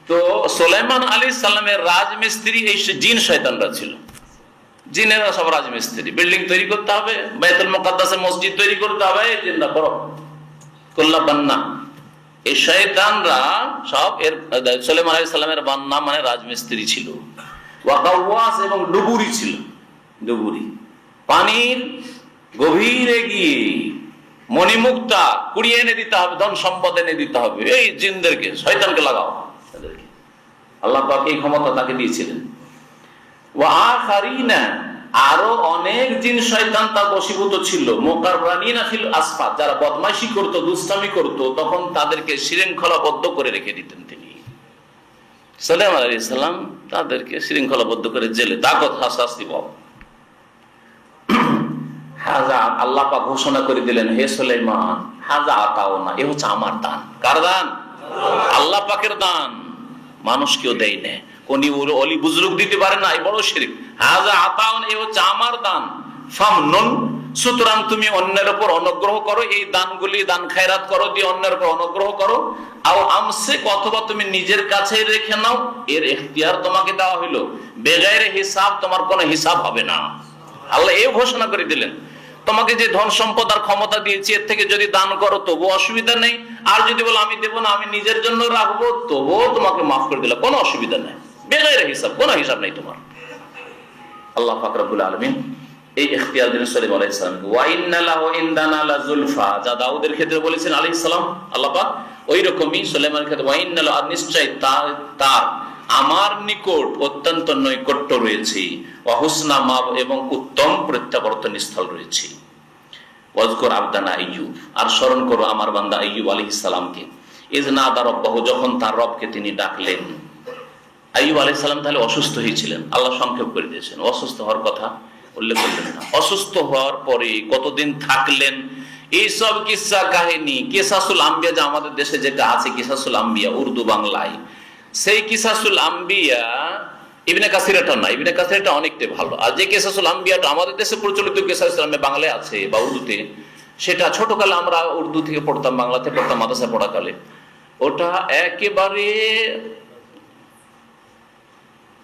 তো সুলাইমান আলাইহিস সালামের রাজমিস্ত্রি এই জিন শয়তানরা ছিল। জিনেরা সব রাজমিস্ত্রি, বিল্ডিং তৈরি করতে হবে, বাইতুল মুকাদ্দাসে মসজিদ তৈরি করতে হবে, এই জিনরা করো, কুল্লা বান্না। এই শয়তানরা সব এর সুলাইমান আলাইহিস সালামের বান্না মানে রাজমিস্ত্রি ছিল। ওয়া গাওয়াস, এবং ডুবুরি ছিল। ডুবুরি পানির গভীরে গিয়ে মণিমুক্তা কুড়িয়ে এনে দিতে হবে, ধন সম্পদ এনে দিতে হবে, এই জিনদেরকে, শয়তানকে লাগাও তাদেরকে। আল্লাহ পাক এই ক্ষমতা তাকে দিয়েছিলেন। ওয়া আখারিনা, আরো অনেক জিন শয়তান তার বশীভূত ছিল। মুকাররানিনা ফিল আসফাত, যারা বদমাইশি করত, দুষ্টামি করত, তখন তাদেরকে শৃঙ্খলাবদ্ধ করে রেখে দিতেন তিনি। সুলাইমান আলাইহিস সালাম তাদেরকে শৃঙ্খলাবদ্ধ করে জেলে তাকত শাস্তি পাও। হাজা, আল্লাহ পাক ঘোষণা করে দিলেন, হে সুলাইমান, হাজা আতাওনা, এ হচ্ছে আমার দান। কার দান? আল্লাহ পাকের দান। মানুষ কেউ দেয় না, কোন অলি বুজরুগ দিতে পারে না, এই বড় শিরক। হাজা আতাওনা, এ হচ্ছে আমার দান। ফামনুন, সুতরাং তুমি অন্যের উপর অনুগ্রহ করো, এই দানগুলি, দান খায়রাত করো দিয়ে অন্যের উপর অনুগ্রহ করো। আও আমসিক, অথবা তুমি নিজের কাছে রেখে নাও, এর ইখতিয়ার তোমাকে দেওয়া হইলো। বেগাইরে হিসাব, তোমার কোনো হিসাব হবে না। আল্লাহ এই ঘোষণা করে দিলেন, তোমাকে যে ধন সম্পদ আর ক্ষমতা দিয়েছি, এর থেকে যদি দান করো তবু অসুবিধা নেই, আর যদি বলো আমি দেবো না, আমি নিজের জন্য রাখবো, তবুও তোমাকে মাফ করে দিলাম, কোনো অসুবিধা নেই। বেগাইরে হিসাব, কোনো হিসাব নেই তোমার। আল্লাহ পাক রব্বুল আলামিন এই ইখতিয়ার দিলেন সুলাইমান আলাইহিস সালামকে। ওয়া ইন্না লাহু ইনদানা লাযুলফা, যা দাউদের ক্ষেত্রে বলেছেন আলাইহিস সালাম আল্লাহ পাক, ওই রকমই সুলাইমানের ক্ষেত্রে ওয়া ইন্না লাহু, নিশ্চয় তার আমার নিকট অত্যন্ত নৈকট্য রয়েছে, ওয়া হুসনা মাব, এবং উত্তম প্রত্যাবর্তন স্থল রয়েছে। ওয়াজকুর আবদানা আইয়ুব, আর স্মরণ করো আমার বান্দা আইয়ুব আলাইহিস সালামকে। ইয নাদা রাব্বাহু, যখন তার রবকে তিনি ডাকলেন। আইয়ুব আলাইহিস সালাম তাহলে অসুস্থ হয়েছিলেন, আল্লাহ সংক্ষেপ করে দিয়েছেন, অসুস্থ হওয়ার কথা উল্লেখ করলেন না। অসুস্থ হওয়ার পরে কতদিন থাকলেন, এইসব কিসসা কাহিনী, কিসাসুল আম্বিয়া, যা আমাদের দেশে যেটা আছে কিসাসুল আম্বিয়া উর্দু বাংলায়, সেই কিসাসুল আম্বিয়া ইবনে কাসিরটা না, ইবনে কাসিরটা অনেকটাই ভালো। আর যে কিসাসুল আম্বিয়াটা আমাদের দেশে প্রচলিত কিসাসুল আম্বিয়া বাংলায় আছে বা উর্দুতে, সেটা ছোটকালে আমরা উর্দু থেকে পড়তাম, বাংলাতে পড়তাম, মাদ্রাসায় পড়াকালে, ওটা একেবারে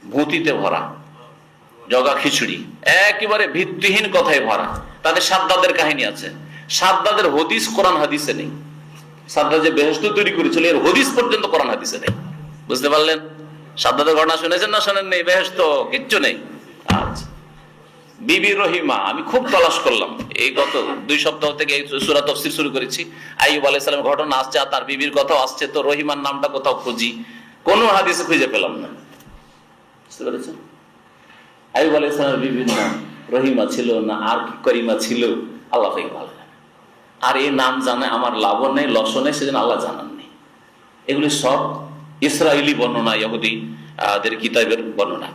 ভূতিতে ভরা, জগা খিচুড়ি, একেবারে ভিত্তিহীন কথায় ভরা। তাদের সাদ্দাদের কাহিনী আছে, সাদ্দাদের হদিস কোরআন হাদিসে নেই। সাদ্দাদ যে বেহেশত তৈরি করেছিল, এর হদিস পর্যন্ত কোরআন হাদিসে নেই। বুঝতে পারলেন? সাদ্দাদের ঘটনা শুনেছেন না শোনেন? নেই, বেহেশত কিচ্ছু নেই। আচ্ছা, বিবি রহিমা, আমি খুব তলাশ করলাম, এই গত 2 সপ্তাহ থেকে এই সূরা তাফসীর শুরু করেছি। আইয়ুব আলাইহিস সালামের ঘটনা আসছে, আর তার বিবির কথাও আসছে, তো রহিমার নামটা কোথাও খুঁজি, কোনো হাদিসে খুঁজে পেলাম না। বুঝতে পেরেছেন? আইয়ুব আলাইহিস সালামের বিবির নাম রহিমা ছিল না আর কি করিমা ছিল, আল্লাহ ভালো জানে। আর এই নাম জানে আমার লাভও নেই, লসও নেই, সেজন্য আল্লাহ জানাননি। এগুলি সব ইসরায়েলি বর্ণনা, ইহুদিদের কিতাবের বর্ণনা।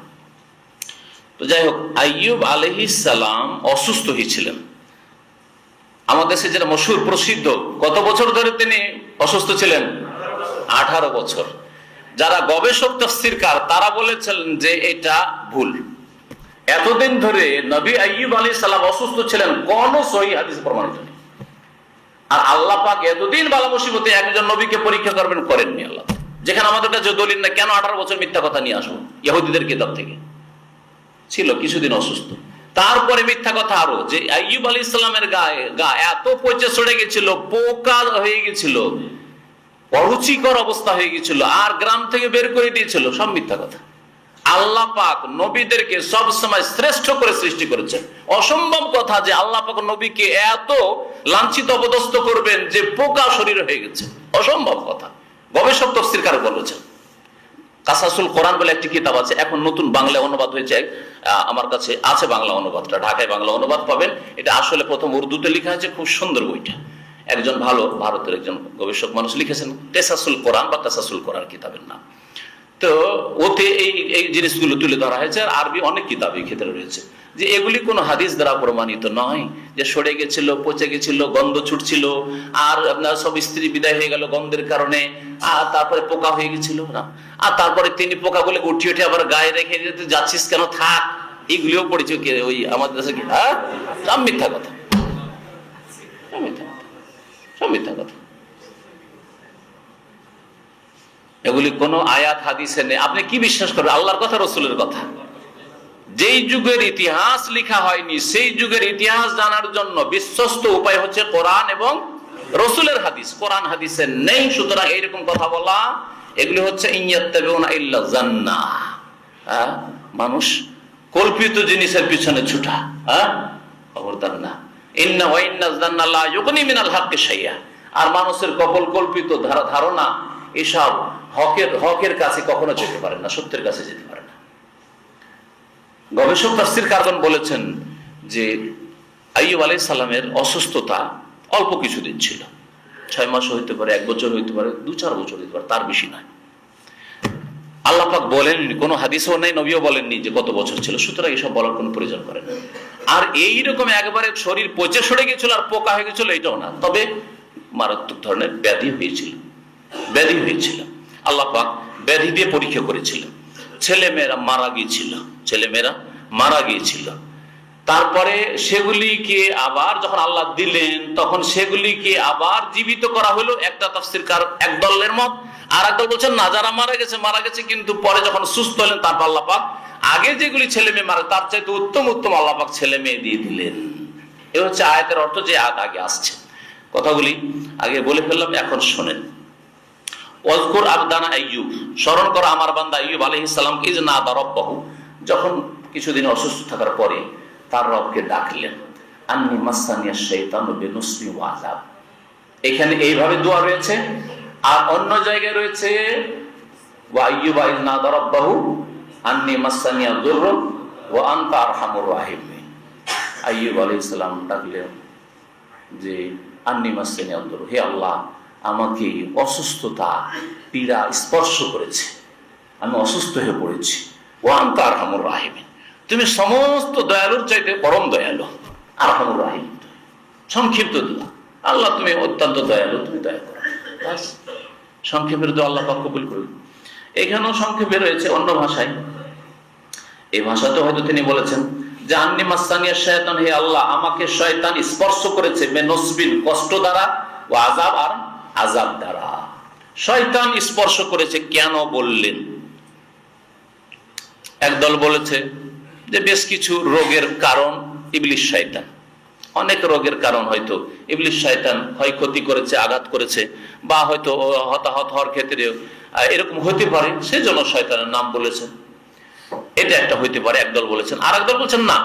তো যাই হোক, আইয়ুব আলাইহিস সালাম অসুস্থ হয়েছিলেন। আমাদের দেশে যেটা মশহুর প্রসিদ্ধ, কত বছর ধরে তিনি অসুস্থ ছিলেন? 18 বছর। যারা গবেষক তাফসীরকার তারা বলেছিলেন যে এটা ভুল। এতদিন ধরে নবী আইয়ুব আলাইহিস সালাম অসুস্থ ছিলেন, কোন সহিহ হাদিসে প্রমাণিত নেই। আর আল্লাহ পাক এতদিন বালা মুসিবতে একজন নবীকে পরীক্ষা করবেন, করেননি আল্লাহ। যেখানে আমাদের কাছে দলিল না, কেন 18 বছর মিথ্যা কথা নিয়ে আসবো? ইহুদিদের কিতাব থেকে ছিল কিছুদিন অসুস্থ, তারপরে মিথ্যা কথা আরো, যে আইয়ুব আলাইহিস সালামের গা এত পচে সড়ে গেছিল, পোকা হয়ে গেছিল, অরুচিকর অবস্থা হয়ে গেছিল, আর গ্রাম থেকে বের করে দিয়েছিল, সব মিথ্যা কথা। আল্লাহ পাক নবীদেরকে সব সময় শ্রেষ্ঠ করে সৃষ্টি করেছেন। অসম্ভব কথা যে আল্লাহ পাক নবীকে এত লাঞ্ছিত অপদস্থ করবেন যে পোকা শরীর হয়ে গেছে, অসম্ভব কথা। গবেষক তাফসীরকার বলেছেন। কাসাসুল কোরআন বলে একটি কিতাব আছে, এখন নতুন বাংলা অনুবাদ হয়েছে, আমার কাছে আছে বাংলা অনুবাদটা, ঢাকায় বাংলা অনুবাদ পাবেন। এটা আসলে প্রথম উর্দুতে লেখা হয়েছে, খুব সুন্দর বইটা। একজন ভালো ভারতের একজন গবেষক মানুষ লিখেছেন, কাসাসুল কোরআন বা কাসাসুল কোরআন কিতাবের নাম। তো ওতে এই জিনিসগুলো তুলে ধরা হয়েছে। আর আরবি অনেক কিতাব এই ক্ষেত্রে রয়েছে। যে এগুলি কোনো হাদিস দ্বারা প্রমাণিত নয়, যে সরে গেছিল, পচে গেছিল, গন্ধ ছুটছিল, আর আপনার সব স্ত্রী বিদায় হয়ে গেল গন্ধের কারণে, আর তারপরে পোকা হয়ে গেছিল না, আর তারপরে তিনি পোকা বলে উঠে উঠে আবার গায়ে রেখে দিতে যাচ্ছিস কেন, থাক। এগুলিও পড়েছে ওই আমাদের দেশে কি, সব মিথ্যা কথা, সব মিথ্যা কথা। এগুলি কোন আয়াত হাদিসে নেই। আপনি কি বিশ্বাস করবেন? আল্লাহর কথা, রসুলের কথা। যেই যুগের ইতিহাস লেখা হয়নি সেই যুগের ইতিহাস জানার জন্য বিশ্বস্ত উপায় হচ্ছে কোরআন এবং রসুলের হাদিস। কোরআন হাদিসে নেই, সুতরাং এইরকম কথা বলা এগুলি হচ্ছে ইয়াত্তাবিউনা ইল্লা জান্না, মানুষ কল্পিত জিনিসের পিছনে ছুটা। খবরদার না। ইন্না ওয়া ইন্না জান্না লা ইউগনি মিনাল হাক্কি শাইআ। আর মানুষের কল্পিত ধারণা এসব হকের কাছে কখনো যেতে পারে না, সত্যের কাছে যেতে পারে না। গবেষক তাফসীর কারণ বলেছেন যে আইয়ুব আলাইহিস সালামের অসুস্থতা অল্প কিছুদিন ছিল, 6 মাস হইতে পারে, 1 বছর হইতে পারে, 2-4 বছর হইতে পারে, তার বেশি নয়। আল্লাহ পাক বলেননি, কোনো হাদিসও নেই, নবীও বলেননি যে কত বছর ছিল, সুতরাং এসব বলার কোনো প্রয়োজন করে না। আর এইরকম একবারে শরীর পচে সরে গেছিল আর পোকা হয়ে গেছিল এটাও না, তবে মারাত্মক ধরনের ব্যাধি হয়েছিল। আল্লাহ পাক ব্যাধি দিয়ে পরীক্ষা করেছিলেন। ছেলেমেয়েরা মারা গিয়েছিল। তারপরে সেগুলিকে আবার যখন আল্লাহ দিলেন তখন সেগুলিকে আবার জীবিত করা হলো। একটা তাফসীরকার এক দলের মত, আর এক দল বলছেন না, যারা মারা গেছে কিন্তু পরে যখন সুস্থ হলেন তারপর আল্লাহ পাক আগে যেগুলি ছেলে মেয়ে মারা তার চাইতে উত্তম আল্লাহ পাক ছেলে মেয়ে দিয়ে দিলেন। এ হচ্ছে আয়াতের অর্থ, যে আয়াত আগে আসছে। কথাগুলি আগে বলে ফেললাম, এখন শোনেন। ওয়াজকুর আবদানা আইয়ুব, স্মরণ করো আমার বান্দা আইয়ুব আলাইহিস সালামকে, ইজ নাদা রাব্বাহু, যখন কিছুদিন অসুস্থ থাকার পরে তার রবকে ডাকলেন। আন্নী মাসসানিয়াশ শাইতানু বিনুসবি ওয়া আযাব। এখানে এইভাবে দোয়া রয়েছে, আর অন্য জায়গায় রয়েছে ওয়া আইয়ুবা ইজ নাদা রাব্বাহু আন্নী মাসসানিয়া যুররু ওয়া আনতা আরহামুর রাহিমিন। আইয়ুব আলাইহিস সালাম ডাকলেন যে আন্নী মাসসানিয়া যুররু, হে আল্লাহ, আমাকে অসুস্থতা পীড়া স্পর্শ করেছে, আমি অসুস্থ হয়ে পড়েছি। ওয়া আনতা আরহামুর রাহিমিন, তুমি সমস্ত দয়ালুর চাইতে পরম দয়ালু। আরহামুর রাহিম, সংক্ষিপ্ত দোয়া। আল্লাহ তুমি অত্যন্ত দয়ালু, তুমি দয়া করো। সংক্ষেপের দোয়া আল্লাহ পাক কবুল করুন। এখানেও সংক্ষেপে রয়েছে অন্য ভাষায়। এই ভাষাতে হয়তো তিনি বলেছেন যে আন্নী মাসসানিয়াশ শায়তান, হে আল্লাহ, আমাকে শয়তান স্পর্শ করেছে, বিনুসবিন, কষ্ট দ্বারা, ও আযাব, আর আযাব দ্বারা। শয়তান স্পর্শ করেছে কেন বললেন? একদল বলেছে যে বেশ কিছু রোগের কারণ ইবলিস শয়তান। অনেক রোগের কারণ হয়তো ইবলিস শয়তান হয় ক্ষতি করেছে, আঘাত করেছে, বা হয়তো হতাহত হওয়ার ক্ষেত্রে এরকম হতে পারে, সেজন্য শয়তানের নাম বলেছেন। এটা একটা হইতে পারে, একদল বলেছেন। আর একদল বলছেন না,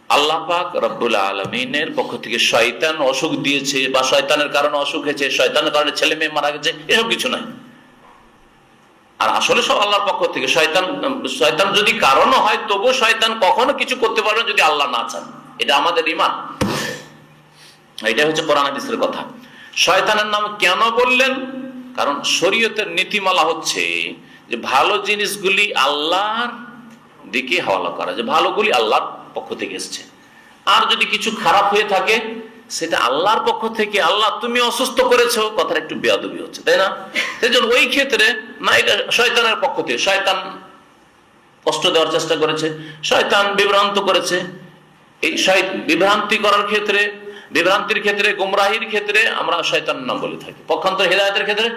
আল্লাহ পাক রব্বুল আলামিনের পক্ষ থেকে শয়তান অসুখ দিয়েছে, বা শয়তানের কারণে অসুখ হয়েছে, শয়তানের কারণে ছেলে মেয়ে মারা গেছে, এসব কিছু নাই। আর আসলে সব আল্লাহর পক্ষ থেকে। শয়তান যদি কারণও হয়, তবু শয়তান কখনো কিছু করতে পারবে যদি আল্লাহ না চান। এটা আমাদের ঈমান, এটা হচ্ছে কোরআন হাদিসের কথা। শয়তানের নাম কেন বললেন? কারণ শরীয়তের নীতিমালা হচ্ছে যে ভালো জিনিসগুলি আল্লাহর দিকে হাওয়ালা করা, যে ভালোগুলি আল্লাহর পক্ষ থেকে এসছে। আর যদি কিছু খারাপ হয়ে থাকে সেটা আল্লাহর পক্ষ থেকে, আল্লাহ তুমি অসুস্থ করেছো, কথাটা একটু বেয়াদবি হচ্ছে, তাই না? সেজন্য ওই ক্ষেত্রে না, এটা শয়তানের পক্ষ থেকে, শয়তান কষ্ট দেওয়ার চেষ্টা করেছে, শয়তান বিভ্রান্ত করেছে। এই বিভ্রান্তি করার ক্ষেত্রে, বিভ্রান্তির ক্ষেত্রে, গুমরাহির ক্ষেত্রে আমরা শয়তানের নাম বলে থাকি। পক্ষান্তর হেদায়েতের ক্ষেত্রে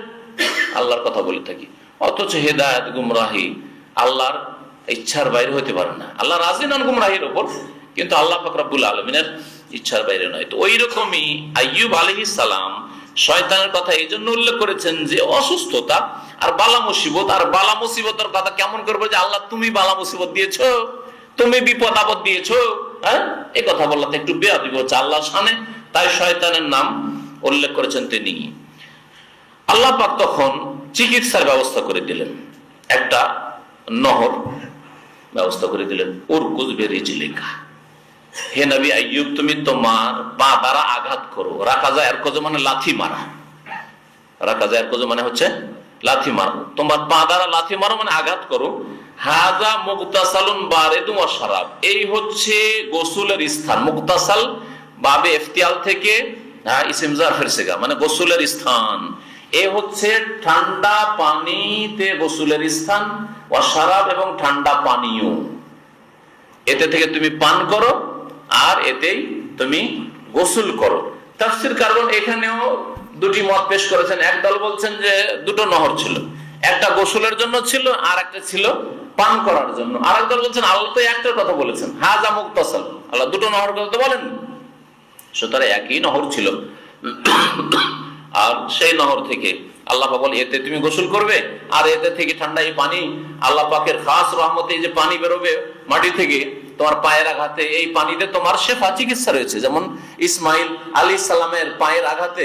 আল্লাহর কথা বলে থাকি। অথচ হেদায়েত, গুমরাহি আল্লাহর ইচ্ছার বাইরে হতে পারে না। আল্লাহ রাজি নন গুমরাহির ওপর, কিন্তু আল্লাহ পাক রব্বুল আলামিনের ইচ্ছার বাইরে নয়। তো ওই রকমই আইয়ুব আলাইহিস সালাম শয়তানের কথা এই জন্য উল্লেখ করেছেন যে অসুস্থতা আর বালা মুসিবত। আর বালা মুসিবতের কথা কেমন করবো যে আল্লাহ তুমি বালা মুসিবত দিয়েছো, তুমি বিপদ আপদ দিয়েছো, এই কথা বলতে একটু বেয়াদবি হচ্ছে আল্লাহর শানে। তাই শয়তানের নাম উল্লেখ করেছেন তিনি। আল্লাহ পাক তখন চিকিৎসার ব্যবস্থা করে দিলেন, একটা নহর ব্যবস্থা করে দিলেন। উরকুজ বিরিজলিকা, হে নবী আইয়ুব, তুমি তোমার পা দ্বারা আঘাত করো। রাকাজা এরকজ মানে লাথি মারা, রাকাজা এরকজ মানে হচ্ছে লাথি মারো, তোমার পা দ্বারা লাথি মারো মানে আঘাত করো। হাজা মুগতাসালুন বারিদুন ওয়া শারাব, এই হচ্ছে গোসলের স্থান। মুগতাসাল বাবে ইফতিয়াল থেকে ইসিম জারফের সিগা, মানে গোসলের স্থান। এ হচ্ছে ঠান্ডা পানিতে গোসলের স্থান, ওয়া শারাব এবং ঠান্ডা পানীয়, এতে থেকে তুমি পান করো আর এতেই তুমি গোসল করো। তাফসীর কারণ এখানেও দুটি মত পেশ করেছেন। একদল বলছেন যে দুটো নহর ছিল, একটা গোসলের জন্য ছিল আর একটা ছিল পান করার জন্য। আর একদল বলছেন আল্লাহ তো একটার কথা বলেছেন, হাজা মুগতাসাল, আল্লাহ দুটো নহর কথা তো বলেন। সুতরাং একই নহর ছিল, আর সেই নহর থেকে আল্লাহ পাক বলে এতে তুমি গোসল করবে, আর এতে থেকে ঠান্ডা এই পানি আল্লাহ পাকের খাস রহমতে যে পানি বেরোবে মাটি থেকে তোমার পায়ের আঘাতে, এই পানিতে তোমার শেফা চিকিৎসা রয়েছে। যেমন ইসমাইল আলাইহিস সালামের পায়ের আঘাতে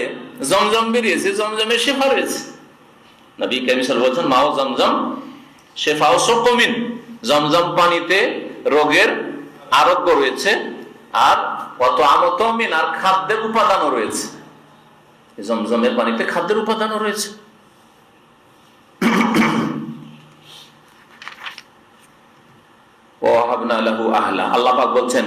জমজম বেরিয়েছে, জমজমের শেফা রয়েছে। নবী কারীম সাল্লাল্লাহু আলাইহি ওয়াসাল্লাম বলেছেন মাও জমজম শেফাউ সুকমিন, জমজম পানিতে রোগের আরোগ্য রয়েছে, আর কত আমতমিন, আর খাদ্যের উপাদানও রয়েছে। জমজমের পানিতে খাদ্যের উপাদানও রয়েছে। আল্লাহ পাক বলছেন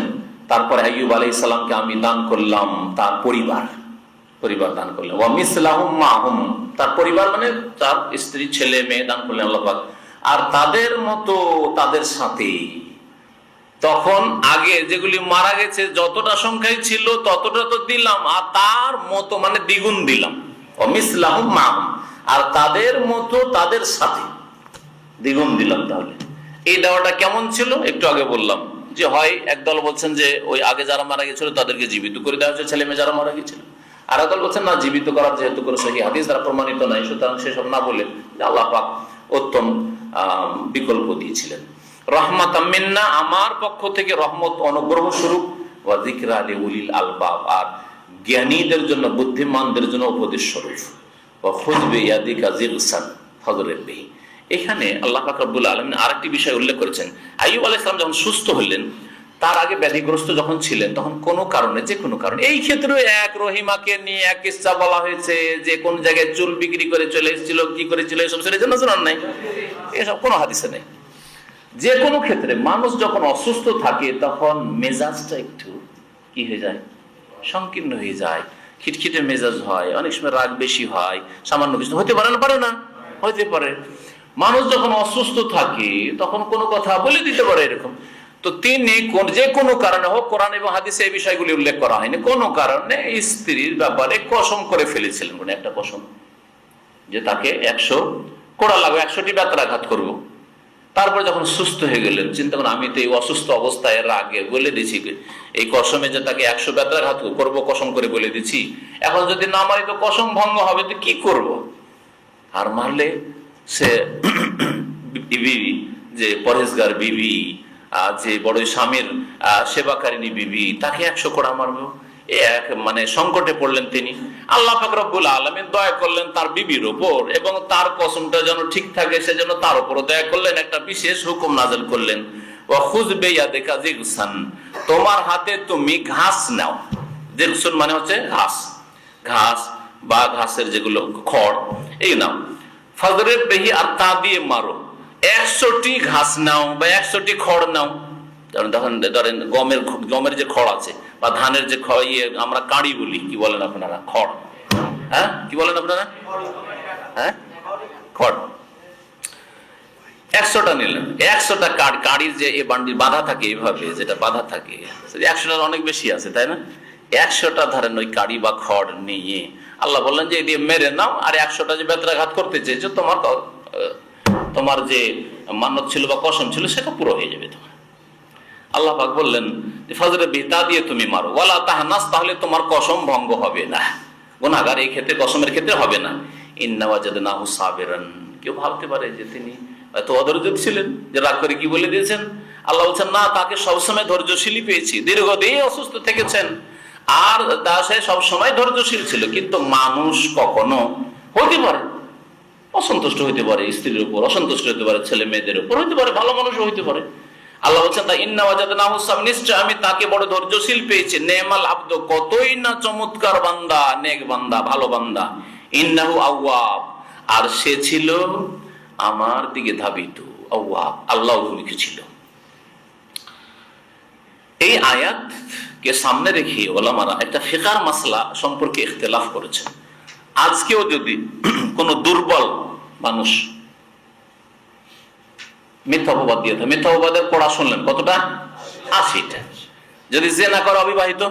তারপরে আইয়ুব আলাইহিস সালামকে আমি দান করলাম তার পরিবার দান করলাম। ওয়া মিসলাহুম মাহুম, তার পরিবার মানে তার স্ত্রী ছেলে মেয়ে দান করলেন আল্লাহ পাক, আর তাদের মতো তাদের সাথে। তখন আগে যেগুলি মারা গেছে যতটা সংখ্যায় ছিল ততটা তো দিলাম, আর তার মতো মানে দ্বিগুণ দিলাম। ওয়া মিসলাহুম মাহুম, আর তাদের মতো তাদের সাথে দ্বিগুণ দিলাম। তাহলে এই দেওয়াটা কেমন ছিল একটু আগে বললাম, যে হয় একদল বলছেন যে ওই আগে যারা মারা গেছিল তাদেরকে জীবিত করে দেওয়া হচ্ছে, ছেলে মেয়ে যারা মারা গেছিল। আর একদল বলছেন না, জীবিত করার যেহেতু কোনো সহিহ হাদিস দ্বারা প্রমাণিত নাই, সুতরাং সেসব না বলে আল্লাহ পাক উত্তম বিকল্প দিয়েছিলেন। রহমাতাম মিন্না, আমার পক্ষ থেকে রহমত অনুগ্রহ স্বরূপ, ওয়া যিকরা লিউলিল আলবাব, আর জ্ঞানীদের জন্য বুদ্ধিমানদের জন্য উপদেশ স্বরূপ। ওয়া খুয বিয়াদিকা যিগসান ফাদরিব বিহি। এখানে আল্লাহ পাক রব্বুল আলামিন আরেকটি বিষয় উল্লেখ করেছেন। আইয়ুব আলাইহিস সালাম যখন সুস্থ হলেন, তার আগে ব্যাধিগ্রস্ত যখন ছিলেন, তখন কোনো কারণে, যে কোনো কারণে, এই ক্ষেত্রে এক রহিমাকে নিয়ে এক কিসসা বলা হয়েছে যে কোন জায়গায় চুল বিক্রি করে চলে এসেছিল, কি করেছিল, এসব সেটার জন্য শোনার নাই, এসব কোনো হাদিসে নেই। যে কোনো ক্ষেত্রে মানুষ যখন অসুস্থ থাকে তখন মেজাজটা একটু কি হয়ে যায়, সংকীর্ণ হয়ে যায়, খিটখিটে মেজাজ হয়, অনেক সময় রাগ বেশি হয়, সামান্য কিছু হতে পারে না, পারে না, হতে পারে। মানুষ যখন অসুস্থ থাকে তখন কোনো কথা বলে দিতে পারে এরকম। তো তিনি যে কোনো কারণে হোক, কোরআন এবং হাদিসে এই বিষয়গুলি উল্লেখ করা হয়নি, কোনো কারণে স্ত্রীর ব্যাপারে কসম করে ফেলেছিলেন, কোনো একটা কসম, যে তাকে 100 কোড়া লাগবে, 100টি বেত্রাঘাত করবো। তারপর যখন সুস্থ হয়ে গেলেন, চিন্তা করেন আমি তো এই অসুস্থ অবস্থায় রাগে বলে দিছি এই কসমে যে তাকে 100 বেত্রাঘাত করবো, কসম করে বলে দিচ্ছি, এখন যদি না মারি তো কসম ভঙ্গ হবে, তো কি করব? আর মারলে সে বিবি, যে পরহেজগার বিবি, যে বড় স্বামীর সেবাকারিনী বিবি, তাকে 100 কোড়া মারবো, এক মানে সংকটে পড়লেন তিনি। আল্লাহ পাক রব্বুল আলামিন দয়া করলেন তার বিবির উপর, এবং তার কসমটা যেন ঠিক থাকে সেজন্য তার উপর দয়া করলেন, একটা বিশেষ হুকুম নাযিল করলেন। ওয়া খুয বিয়াদিকা যিগসান, তোমার হাতে তুমি ঘাস নাও। যিগসুন মানে হচ্ছে ঘাস, ঘাস বা ঘাসের যেগুলো খড়, এই নাও। ফাদরিব বিহি, আর তা দিয়ে মারো। 100টি ঘাস নাও বা 100টি খড় নাও। ধরেন গমের যে খড় আছে, বা ধানের যে খড়, আমরা কাঁড়ি বলি, কি বলেন আপনারা? খড়, হ্যাঁ, কি বলেন আপনারা? হ্যাঁ, খড়। 100টা নিলেন, 100টা কাঁড়ির যে বান্ডিল বাঁধা থাকে, এইভাবে যেটা বাঁধা থাকে, 100টার অনেক বেশি আছে, তাই না? 100টা ধরেন ওই কাঁড়ি বা খড় নিয়ে আল্লাহ বললেন যে দিয়ে মেরে নাও, আর 100টা যে বেত্রাঘাত করতে চেয়েছো, তোমার যে মান্নত ছিল বা কসম ছিল সেটা পুরো হয়ে যাবে তোমার। আল্লাহ পাক বললেন যে ফাজরে বিহি, তা দিয়ে তুমি মারো। ওয়ালা তাহনাস, তাহলে তোমার কসম ভঙ্গ হবে না, গুনাহগার এই ক্ষেত্রে কসমের ক্ষেত্রে হবে না। ইন্না ওয়াজাদনাহু সাবিরান, কেউ ভাবতে পারে যে তিনি এত অধৈর্য ছিলেন, যে রাগ করে কি বলে দিয়েছেন। আল্লাহ বলছেন না, তাকে সবসময় ধৈর্যশীলই পেয়েছি, দীর্ঘদিন অসুস্থ থেকেছেন, আর সে সবসময় ধৈর্যশীল ছিল। কিন্তু মানুষ কখনো হতে পারে অসন্তুষ্ট হইতে পারে, স্ত্রীর উপর অসন্তুষ্ট হতে পারে, ছেলে মেয়েদের উপর হইতে পারে, ভালো মানুষও হইতে পারে। আল্লাহ বলছেন তা ইন্না ওয়াজাদনাহু সাবিরান, নিশ্চয় আমি তাকে বড় ধৈর্যশীল পেয়েছি। নেমাল আব্দ, কতই না চমৎকার বান্দা, নেক বান্দা, ভালো বান্দা। ইন্নাহু আওয়াব, আর সে ছিল আমার দিকে ধাবিত, আল্লাহ অভিমুখী ছিল। এই আয়াতকে সামনে রেখে ওলামারা একটা ফিকার মাসলা সম্পর্কে ইখতিলাফ করেছেন। আজকেও যদি কোন দুর্বল মানুষ মিথ্যা অপবাদ দিয়ে থাকে, মিথ্যা অপবাদের পড়া শুনলেন কতটা? 80টা। যদি জেনা করে অবিবাহিত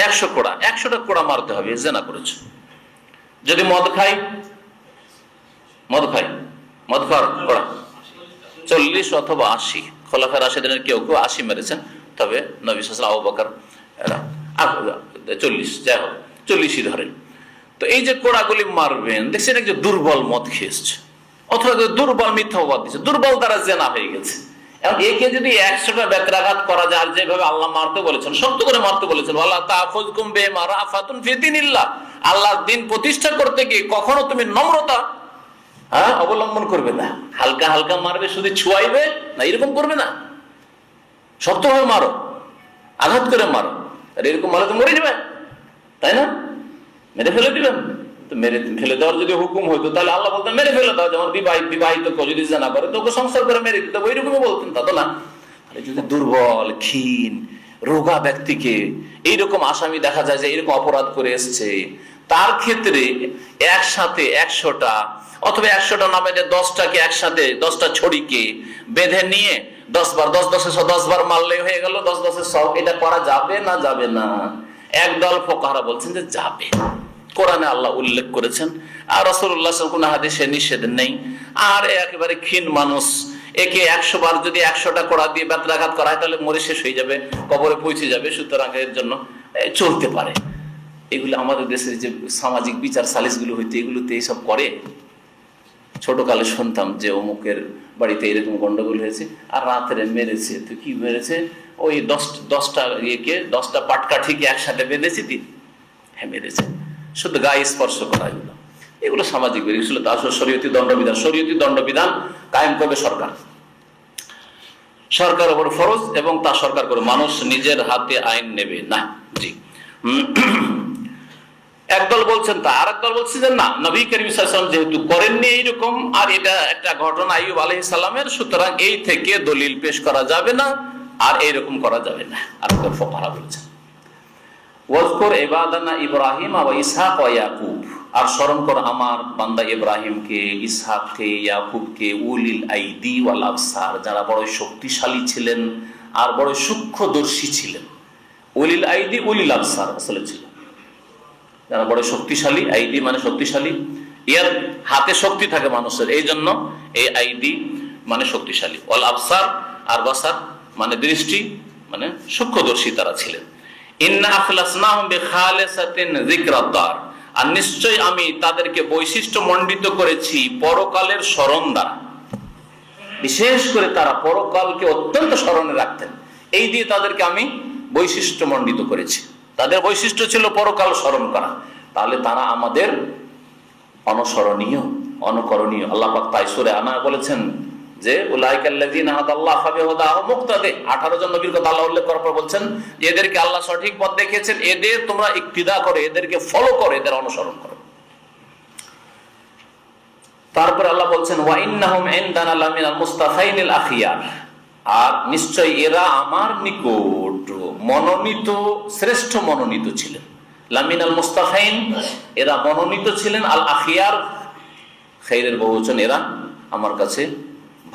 100 কোড়া, 100টা কোড়া মারতে হবে, জেনা করেছে। যদি মদ খায় মদ খাওয়ার কোড়া 40 অথবা 80। খোলাফায়ে রাশিদিনের কেউ কেউ 80 মেরেছেন, তবে নবী সাল্লাল্লাহু আলাইহি ওয়া সাল্লাম, আবু বকর 40, যাই হোক 40ই ধরেন। তো এই যে কোড়াগুলি মারবেন, দেখছেন একজন দুর্বল মদ খেয়েছে অথবা দুর্বল মিথ্যা অপবাদ দিচ্ছে, দুর্বল দ্বারা জেনা হয়ে গেছে। এখন একে যদি 100টা বেত্রাঘাত করা যায়, আর যেভাবে আল্লাহ মারতে বলেছেন, শক্ত করে মারতে বলেছেন, ওয়ালা তাখুযকুম বিমা রাফাতুন ফি দীনিল্লাহ, আল্লাহর দিন প্রতিষ্ঠা করতে গিয়ে কখনো তুমি নম্রতা অবলম্বন করবে না। হালকা হালকা মারবে, শুধু ছুয়াইবে না, এরকম করবে না। শক্তভাবে মারো, আঘাত করে মারো। আর এরকম মারলে তো মরে যাবে, তাই না? মেরে ফেলে দিবেন। তো মেরে ফেলে দেওয়ার যদি হুকুম হইতো, তাহলে আল্লাহ বলতেন মেরে ফেলে দাও। যেমন বিবাহিত যদি জানা করে তোকে সংসার করে মেরে দিতে, ওইরকমই বলতেন, তা তো না। যদি দুর্বল, ক্ষীণ, রোগা ব্যক্তিকে এইরকম আসামি দেখা যায় যে এরকম অপরাধ করে এসছে, তার ক্ষেত্রে একসাথে 100টা অথবা 100টা না বেঁধে 10টাকে একসাথে, 10টা ছড়িকে বেঁধে নিয়ে 10 বার, 10 বার মারলে হয়ে গেল 10 100। এটা করা যাবে না যাবে না? একদল ফুকাহারা বলছেন যে যাবে। কোরআনে আল্লাহ উল্লেখ করেছেন, আর রাসূলুল্লাহ সাল্লাল্লাহু আলাইহি ওয়াসাল্লাম কোন হাদিসে নিষেধ নেই। আর একেবারে ক্ষীণ মানুষ, একে 100 বার যদি 100টা কোড়া দিয়ে বেত্রাঘাত করা হয়, তাহলে মরে শেষ হয়ে যাবে, কবরে পৌঁছে যাবে। সুতরাং এর জন্য চলতে পারে। এগুলো আমাদের দেশের যে সামাজিক বিচার সালিশগুলো হইতে, এগুলোতে এইসব করে। ছোটকালে শুনতাম যে অমুকের বাড়িতে এরকম গন্ডগোল হয়েছে, আর রাত্রে মেরেছে। তো কি মেরেছে? ওই 10টা পাটকাঠিকে একসাথে বেঁধেছি, হ্যাঁ মেরেছে, শুধু গায়ে স্পর্শ করা। এগুলো সামাজিক ছিল। তা আসলে শরীয়তি দণ্ডবিধান কায়েম করবে সরকার। সরকার উপর ফরজ, এবং তা সরকার করে, মানুষ নিজের হাতে আইন নেবে না। জি, একদল বলছেন তা, আর একদল বলছে যে না, নবী করিম সাল্লাল্লাহু আলাইহি ওয়াসাল্লাম যেহেতু করেননি এইরকম, আর এটা একটা ঘটনা আইয়ুব আলাইহিস সালামের, সুতরাং এই থেকে দলিল পেশ করা যাবে না, আর এইরকম করা যাবে না। আর একদল ফুকাহা বলছেন ওয়াজকুর ইবাদানা ইব্রাহিম ওয়া ইসহাক ওয়া ইয়াকুব, আর স্মরণ কর আমার বান্দা ইব্রাহিমকে, ইসহাককে, ইয়াকুবকে, উলিল আইদি ওয়াল আবসার, যারা বড় শক্তিশালী ছিলেন আর বড় সূক্ষ্মদর্শী ছিলেন। উলিল আইদি, উলিল আবসার আসলে ছিল যারা বড় শক্তিশালী। আইদি মানে শক্তিশালী, এর হাতে শক্তি থাকে মানুষের, এই জন্য এই আইদি মানে শক্তিশালী। ওয়াল আবসার, আর বাসার মানে দৃষ্টি, মানে সূক্ষ্মদর্শী তারা ছিলেন। ইন্না আখলাসনাহুম বিখালিসাতিন যিকরাদ্দার, আর নিশ্চয় আমি তাদেরকে বৈশিষ্ট্য মণ্ডিত করেছি পরকালের স্মরণ দ্বারা। বিশেষ করে তারা পরকালকে অত্যন্ত স্মরণে রাখতেন, এই দিয়ে তাদেরকে আমি বৈশিষ্ট্য মণ্ডিত করেছি। তাদের বৈশিষ্ট্য ছিল পরকাল স্মরণ করা। তাহলে তারা আমাদের অনুসরণীয়, অনুকরণীয়। আল্লাহ পাক তাই সূরা আনাম বলেছেন যে উলাইকাল্লাযীনা হাদাল্লাহু ফাবিহুদাহু মুক্তাদি। 18 জন নবীর কথা আল্লাহ উল্লেখ করার পর বলছেন এদেরকে আল্লাহ সঠিক পথ দেখিয়েছেন, এদের তোমরা ইক্তিদা করো, এদেরকে ফলো করো, এদের অনুসরণ করো। তারপর আল্লাহ বলছেন ওয়া ইন্নাহুম ইনদানা লামিনাল মুস্তাফাইনিল আখিয়ার, আর নিশ্চয় এরা আমার নিকট মনোনীত, শ্রেষ্ঠ মনোনীত ছিলেন। লামিনাল মুস্তাফাইন, এরা মনোনীত ছিলেন। আল আখিয়ার, খাইরের বহুবচন, এরা আমার কাছে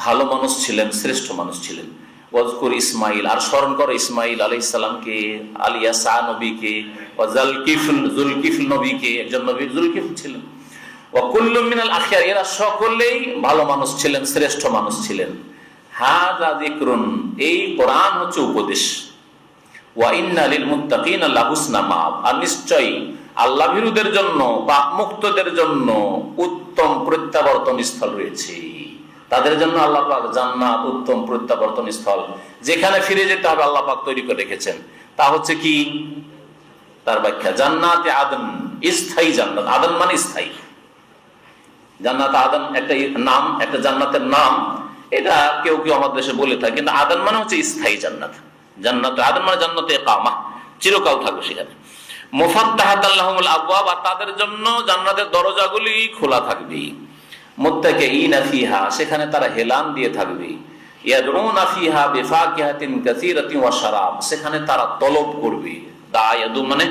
ভালো মানুষ ছিলেন, শ্রেষ্ঠ মানুষ ছিলেন। ওয়াজকুর ইসমাইল, আর স্মরণ করো ইসমাইল আলাইহিস সালামকে, আলিয়াসা নবীকে, ওয়া যুলকিফল নবীকে, একজন নবী যুলকিফল ছিলেন। ওয়া কুল্লুম মিনাল আখিয়ার, এরা সকলেই ভালো মানুষ ছিলেন, শ্রেষ্ঠ মানুষ ছিলেন। হাযা যিকরুন, এই কোরআন হচ্ছে উপদেশ। ওয়া ইন্না লিল মুত্তাকিনা লাহুসনা মাআব, আর নিশ্চয়ই আল্লাহ ভীরুদের জন্য, পাপ মুক্তদের জন্য উত্তম প্রত্যাবর্তন স্থল রয়েছে। তাদের জন্য আল্লাহ পাক জান্নাত, উত্তম প্রত্যাবর্তন স্থল, যেখানে ফিরে যেতে হবে আল্লাহ পাক তৈরি করে রেখেছেন। তা হচ্ছে কি? তার ব্যাখ্যা জান্নাতে আদন, স্থায়ী জান্নাত। আদন মানে স্থায়ী। জান্নাত আদন একটা নাম, একটা জান্নাতের নাম। এটা কেউ কেউ আমাদের দেশে বলে থাকে, কিন্তু আদন মানে হচ্ছে স্থায়ী জান্নাত। জান্নাতে আদন মানে জান্নাতে ইকামা, চিরকাল থাকবে সেখানে। মুফাত্তাহাতাল লাহুমুল আবওয়াব, আর তাদের জন্য জান্নাতের দরজাগুলি খোলা থাকবে। মুত্তাকিঈনা ফিহা, সেখানে তারা হেলান দিয়ে থাকবে। ইয়াদউনা ফিহা বিফাকিহাতিন কাসীরাতিন ওয়া শারাব, সেখানে তারা তলব করবে। দায়াদু মানে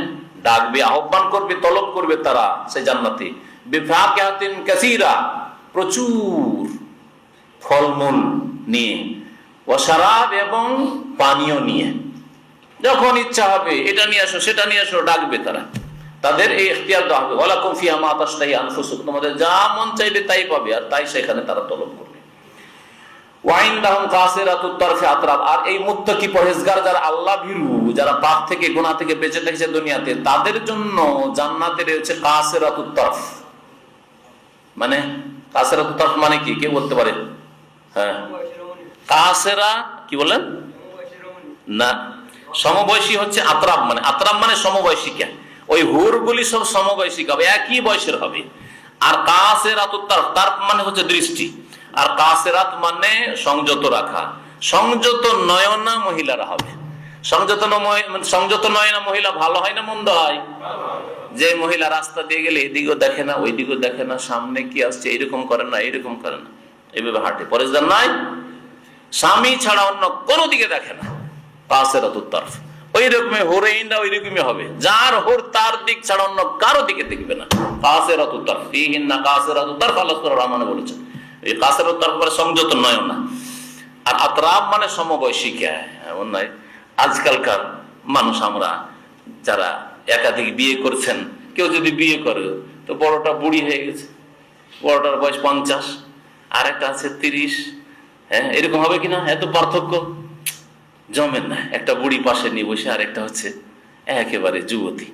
ডাকবে, আহ্বান করবে, তলব করবে তারা সেই জান্নাতে। বিফাকিহাতিন কাসীরা, প্রচুর ফলমূল নিয়ে। ওয়া শারাব, এবং পানীয় নিয়ে। যখন ইচ্ছা হবে এটা নিয়ে আসো, সেটা নিয়ে আসো, ডাকবে তারা। তাদের এই ইখতিয়ার দেওয়া হবে। ওয়ালাকুম ফিহা মা তাশতাহি আনফুসুকুম, তোমাদের যা মন চাইবে তাই পাবে, আর তাই সেখানে তারা তলব করবে। ওয়া ইনদাহুম কাসিরাতুত তারফি আতরাব, আর এই মুত্তাকি পরহেজগার যারা আল্লাহ ভীরু, যারা পাপ থেকে গুনাহ থেকে বেঁচে থেকেছে দুনিয়াতে, তাদের জন্য জান্নাতের হচ্ছে কাসিরাতুত তারফ। মানে কাসিরাতুত তারফ মানে কি, কে বলতে পারে? হ্যাঁ, কাসেরা কি বলেন না, সমবয়সী হচ্ছে আতরাব। মানে আতরাব মানে সমবয়সিকা। ওই হুরগুলি সব সমবয়সিকা হবে, একই বয়সের হবে। আর কাসেরাতুত তারফ, তারফ মানে হচ্ছে দৃষ্টি, আর কাসেরাত মানে সংযত রাখা। সংযত নয়না মহিলারা হবে। সংযত নয়না মহিলা ভালো হয় না মন্দ হয়? যে মহিলা রাস্তা দিয়ে গেলে এদিকেও দেখে না, ওই দিকেও দেখে না, সামনে কি আসছে এরকম করে না, এরকম করে না, এইভাবে হাঁটে, পরেশগার নাই, স্বামী ছাড়া অন্য কোনো দিকে দেখে না, কাসেরাতুত তারফ। ওই রকমই হুরাইনরা ওই রকমই হবে, যার হুর তার দিক ছাড়া অন্য কারো দিকে দেখবে না। কাসেরাতুত তারফ, ফিহিন্না কাসেরাতুত তারফ, আল্লাহ সূরা রহমানে বলেছেন। এই কাসেরাতুত তারফ মানে সংযত নয়না, আর আতরাব মানে সমবয়সিকা। এমন নয় আজকালকার মানুষ, আমরা যারা একাধিক বিয়ে করছেন, কেউ যদি বিয়ে করে তো বড়টা বুড়ি হয়ে গেছে, বড়টার বয়স 50, আর একটা আছে 30। হ্যাঁ, এরকম হবে কিনা? এত পার্থক্য জমেন না। একটা বুড়ি পাশে নিয়ে বসে, আর একটা হচ্ছে একেবারে যুবতী,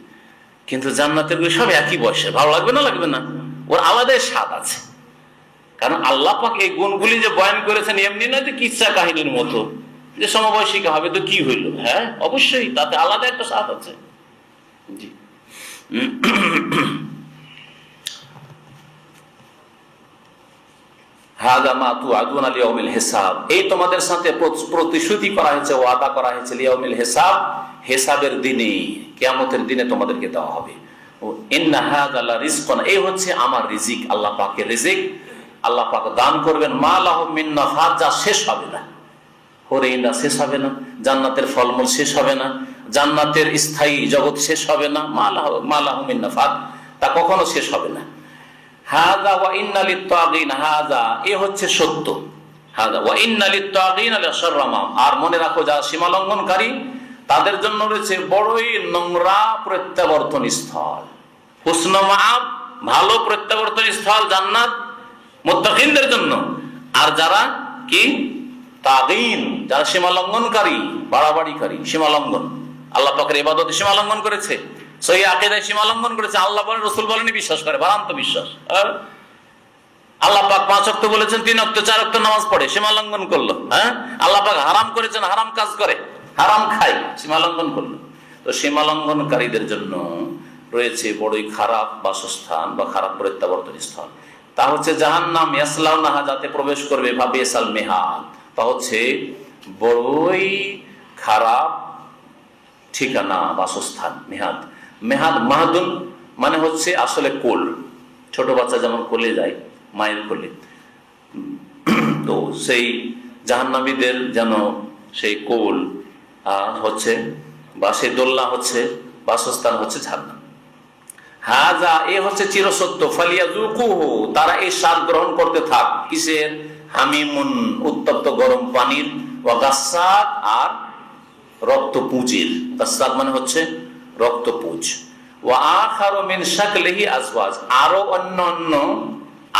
কিন্তু জান্নাতের সব একই বয়সে। ভালো লাগবে না? লাগবে না? ওর আলাদাই স্বাদ আছে। কারণ আল্লাহ পাক এই গুণগুলি যে বয়ান করেছেন এমনি নয় যে কিচ্ছা কাহিনীর মতো, যে সমবয়সিকা হবে তো কি হইল। হ্যাঁ, অবশ্যই তাতে আলাদা একটা স্বাদ আছে। জি। হাযা মা তুআদুনা লিয়াউমিল হিসাব, এই তোমাদের সাথে প্রতিশ্রুতি করা হয়েছে, ওয়াদা করা হয়েছে লিয়াউমিল হিসাব, হিসাবের দিনে, কিয়ামতের দিনে তোমাদেরকে দেওয়া হবে। ও ইন্না হাযা লা রিজকুন, এই হচ্ছে আমার রিজিক, আল্লাহ পাকের রিজিক। আল্লাহ পাক দান করবেন মা লাহুম মিন নাফাদ, যা শেষ হবে না। হরিণা শেষ হবে না, জান্নাতের ফলমূল শেষ হবে না, জান্নাতের স্থায়ী জগৎ শেষ হবে না। মা লাহুম মিন নাফাদ, তা কখনো শেষ হবে না। হাযা ওয়া ইন্না লিত-তাগীন, হাযা এ হচ্ছে সত্য, হাযা ওয়া ইন্না লিত-তাগীন লাশাররা মাআব, আর মনে রাখো যারা সীমা লঙ্ঘনকারী তাদের জন্য রয়েছে বড়ই নোংরা প্রত্যাবর্তন স্থল। হুসন মাআব, ভালো প্রত্যাবর্তন স্থল জান্নাত মুত্তাকিনদের জন্য। আর যারা কি তাগীন, যারা সীমা লঙ্ঘনকারী, বাড়াবাড়িকারী, সীমা লঙ্ঘন, আল্লাহ পাকের ইবাদতে সীমা লঙ্ঘন করেছে, সহিহ আকীদায় সীমা লঙ্ঘন করেছে, আল্লাহ বলেন রাসূল বলেনি বিশ্বাস করে, ভ্রান্ত বিশ্বাস। আল্লাহ পাক 5 ওয়াক্ত বলেছেন, 3 ওয়াক্ত 4 ওয়াক্ত নামাজ পড়ে, সীমা লঙ্ঘন করলো। হ্যাঁ, আল্লাহ পাক হারাম করেছেন, হারাম কাজ করে, হারাম খায়, সীমা লঙ্ঘন করলো। তো সীমা লঙ্ঘনকারীদের জন্য রয়েছে বড়ই খারাপ বাসস্থান বা খারাপ প্রত্যাবর্তন স্থল। তা হচ্ছে জাহান্নাম, ইয়াসলাউনাহা, যাতে প্রবেশ করবে, ভাবিয়াসাল মিহাদ, তা হচ্ছে বড়ই খারাপ ঠিকানা, বাসস্থান। মিহাদ, মেহাদ, মাহাদুন মানে হচ্ছে আসলে কোল। ছোট বাচ্চা যেমন কোলে যায়, মায়ের কোলে, তো সেই জাহান্নামীদের যেন সেই কোল হচ্ছে, বা সেই দোলনা হচ্ছে, বাসস্থান হচ্ছে জাহান্নাম। হাযা এ হচ্ছে চিরসত্য, ফালিয়াযুকুহু, তারা এই স্বাদ গ্রহণ করতে থাক। কিসের? হামিমুন, উত্তপ্ত গরম পানির, ওয়া গাসসাক, আর রক্তপুঁজের। গাসসাক মানে হচ্ছে রক্তপুঁজ। ওয়া আখারু মিন শাকলিহি আজওয়াজ, আরো অন্যান্য,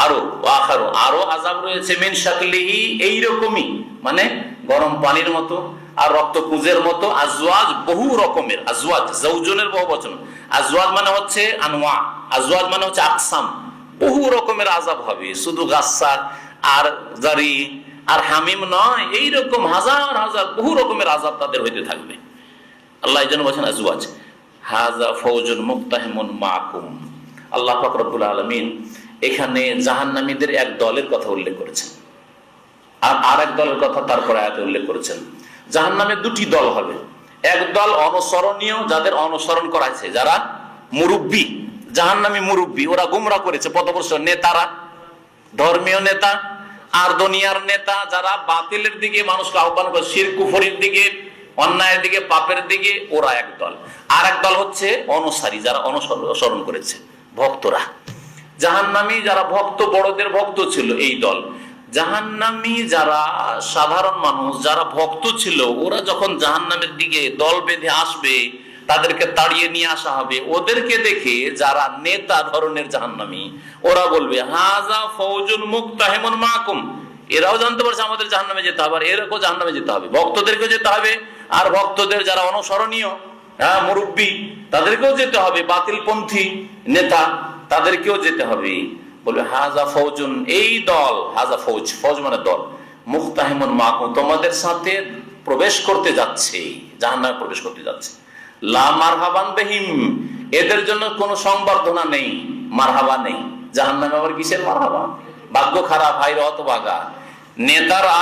আরো আখারু, আরো আযাব রয়েছে, মিন শাকলিহি এইরকমই, মানে গরম পানির মতো আর রক্তপুঁজের মতো, আজওয়াজ বহু রকমের, আজওয়াজ যাওজনের বহুবচন, আজওয়াজ মানে হচ্ছে আনওয়া, আজওয়াজ মানে হচ্ছে আকসাম, বহু রকমের আযাব হবে। শুধু গাসসাক আর জারি আর হামিম নয়, এইরকম হাজার হাজার বহু রকমের আযাব তাদের হইতে থাকবে। আল্লাহ এই জন্য বলছেন আজওয়াজ। হাযা ফাওজুন মুক্তাহিমুন মাকুম, আল্লাহ পাক রব্বুল আলামিন এখানে জাহান্নামীদের এক দলের কথা উল্লেখ করেছেন, আর আরেক দলের কথা তারপরে আয়াতে উল্লেখ করেছেন। জাহান্নামে 2টি দল হবে, এক দল অনুসরণীয়, যাদের অনুসরণ করা হয়েছে, যারা মুরব্বী, জাহান্নামী মুরব্বী, ওরা গুমরা করেছে পথভ্রষ্ট নেতারা, ধর্মীয় নেতা আর দুনিয়ার নেতা, যারা বাতিলের দিকে মানুষকে আহ্বান করে, শিরক কুফরির দিকে, অন্যায়ের দিকে, পাপের দিকে, ওরা একদল। আর একদল হচ্ছে অনুসারী, যারা অনুসরণ করেছে, ভক্তরা। জাহান্নামী যারা ভক্ত, বড়দের ভক্ত ছিল, এই দল। জাহান্নামী যারা সাধারণ মানুষ, যারা ভক্ত ছিল, ওরা যখন জাহান্নামের দিকে দল বেঁধে আসবে, তাদেরকে তাড়িয়ে নিয়ে আসা হবে, ওদেরকে দেখে যারা নেতা ধরনের জাহান্নামী, ওরা বলবে হাযা ফাওজুন মুকতাহিমুন মাকুম, এরাও জানতে পারছে আমাদের জাহান্নামে যেতে হবে, আর এরকম জাহান্নামে যেতে হবে, ভক্তদেরকেও যেতে হবে, আর ভক্তদের যারা অনুসরণীয় মুরব্বী, তাদেরকেও যেতে হবে, বাতিলপন্থী নেতা, তাদেরকেও যেতে হবে। বলবে হাযা ফাওজুন, এই দল, হাযা ফৌজ, ফৌজ মানে দল, মুকতাহিমুন মাকুম, তোমাদের সাথে প্রবেশ করতে যাচ্ছে, জাহান্নামে প্রবেশ করতে যাচ্ছে। লা মারহাবান বিহিম, এদের জন্য কোনো সংবর্ধনা নেই, মারহাবা নেই। জাহান্নামে আবার কিসের মারহাবা? ভাগ্য খারাপ, হাই হতভাগা। নেতারা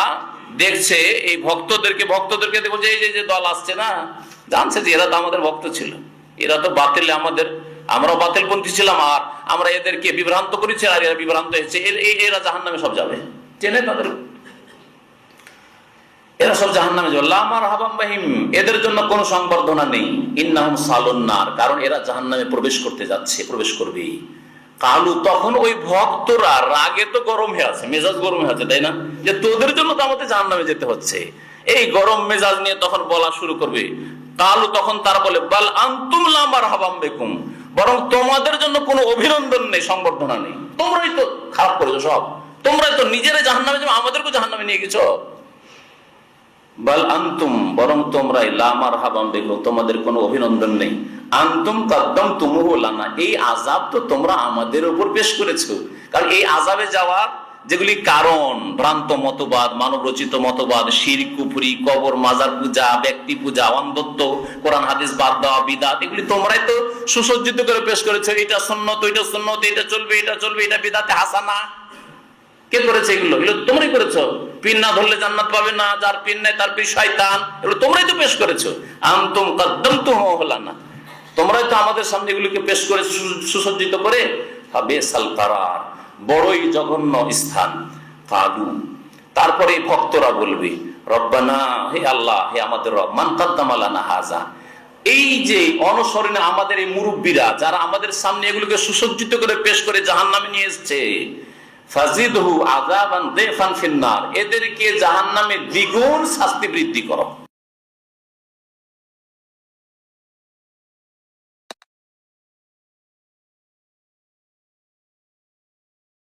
দেখছে এই ভক্তদেরকে বলছে এই যে দল আসছে না, জানছে যে এরা তো আমাদের ভক্ত ছিল, এরা তো বাতিলে আমাদের, আমরা বাতিলপন্থী ছিলাম, আর আমরা এদেরকে বিভ্রান্ত করেছি, আর এরা বিভ্রান্ত হয়েছে, এরা জাহান্নামে সব যাবে, চেনে তাদের, এরা সব জাহান্নামে যাবে। লা মারহাবান বিহিম, এদের জন্য কোনো সংবর্ধনা নেই। ইন্নাহুম সালুন নার, কারণ এরা জাহান্নামে প্রবেশ করতে যাচ্ছে, প্রবেশ করবে। কালু, তখন ওই ভক্তরা রাগে তো গরম হয়ে আছে, মেজাজ গরম হয়ে আছে, তাই না, যে তোদের জন্য তো আমাদের জাহান্নামে যেতে হচ্ছে, এই গরম মেজাজ নিয়ে তখন বলা শুরু করবে। কালু, তখন তারা বলে বাল আনতুম লা মারহাবান বিকুম, বরং তোমাদের জন্য কোনো অভিনন্দন নেই, সংবর্ধনা নেই, তোমরাই তো খারাপ করেছো সব, তোমরাই তো নিজেরাই জাহান্নামে যাবে, আমাদেরকে জাহান্নামে নিয়ে গেছো। বাল আনতুম, বরং তোমরাই, লা মারহাবান বিকুম, তোমাদের কোনো অভিনন্দন নেই। আনতুম কাদ্দামতুমুহু লানা, এই আযাব তো তোমরা আমাদের উপর পেশ করেছো। কারণ এই আযাবে যাওয়ার যেগুলি কারণ, ভ্রান্ত মতবাদ, মানব রচিত মতবাদ, শিরক কুফরি, কবর মাজার পূজা, ব্যক্তি পূজা, অন্ধত্ব, কোরআন হাদিস বাদ দেওয়া, বিদআত, এগুলি তোমরাই তো সুসজ্জিত করে পেশ করেছো। এটা সুন্নাত, এটা সুন্নাত, এটা চলবে, এটা চলবে, এটা বিদআতে হাসানা। কে করেছে এগুলো? এগুলো তোমরাই করেছো। পিন না ধরলে জান্নাত পাবে না, যার পিন নাই তার পিন শয়তান, এগুলো তোমরাই তো পেশ করেছো। আনতুম কাদ্দামতুমুহু লানা, তোমরাই তো আমাদের সামনে এগুলিকে পেশ করে সুসজ্জিত করে। ফাবিসাল কারার, বড়ই জঘন্য স্থান। কালু, তারপরে ভক্তরা বলবে রব্বানা, হে আল্লাহ, হে আমাদের রব, মান কাদ্দামা লানা হাযা, এই যে অনুসরণে আমাদের এই মুরব্বীরা, যারা আমাদের সামনে এগুলোকে সুসজ্জিত করে পেশ করে জাহান্নামে নিয়ে এসেছে, ফাজিদহু আযাবান যিফান ফিন্নার, এদেরকে জাহান্নামে দ্বিগুণ শাস্তি বৃদ্ধি করো।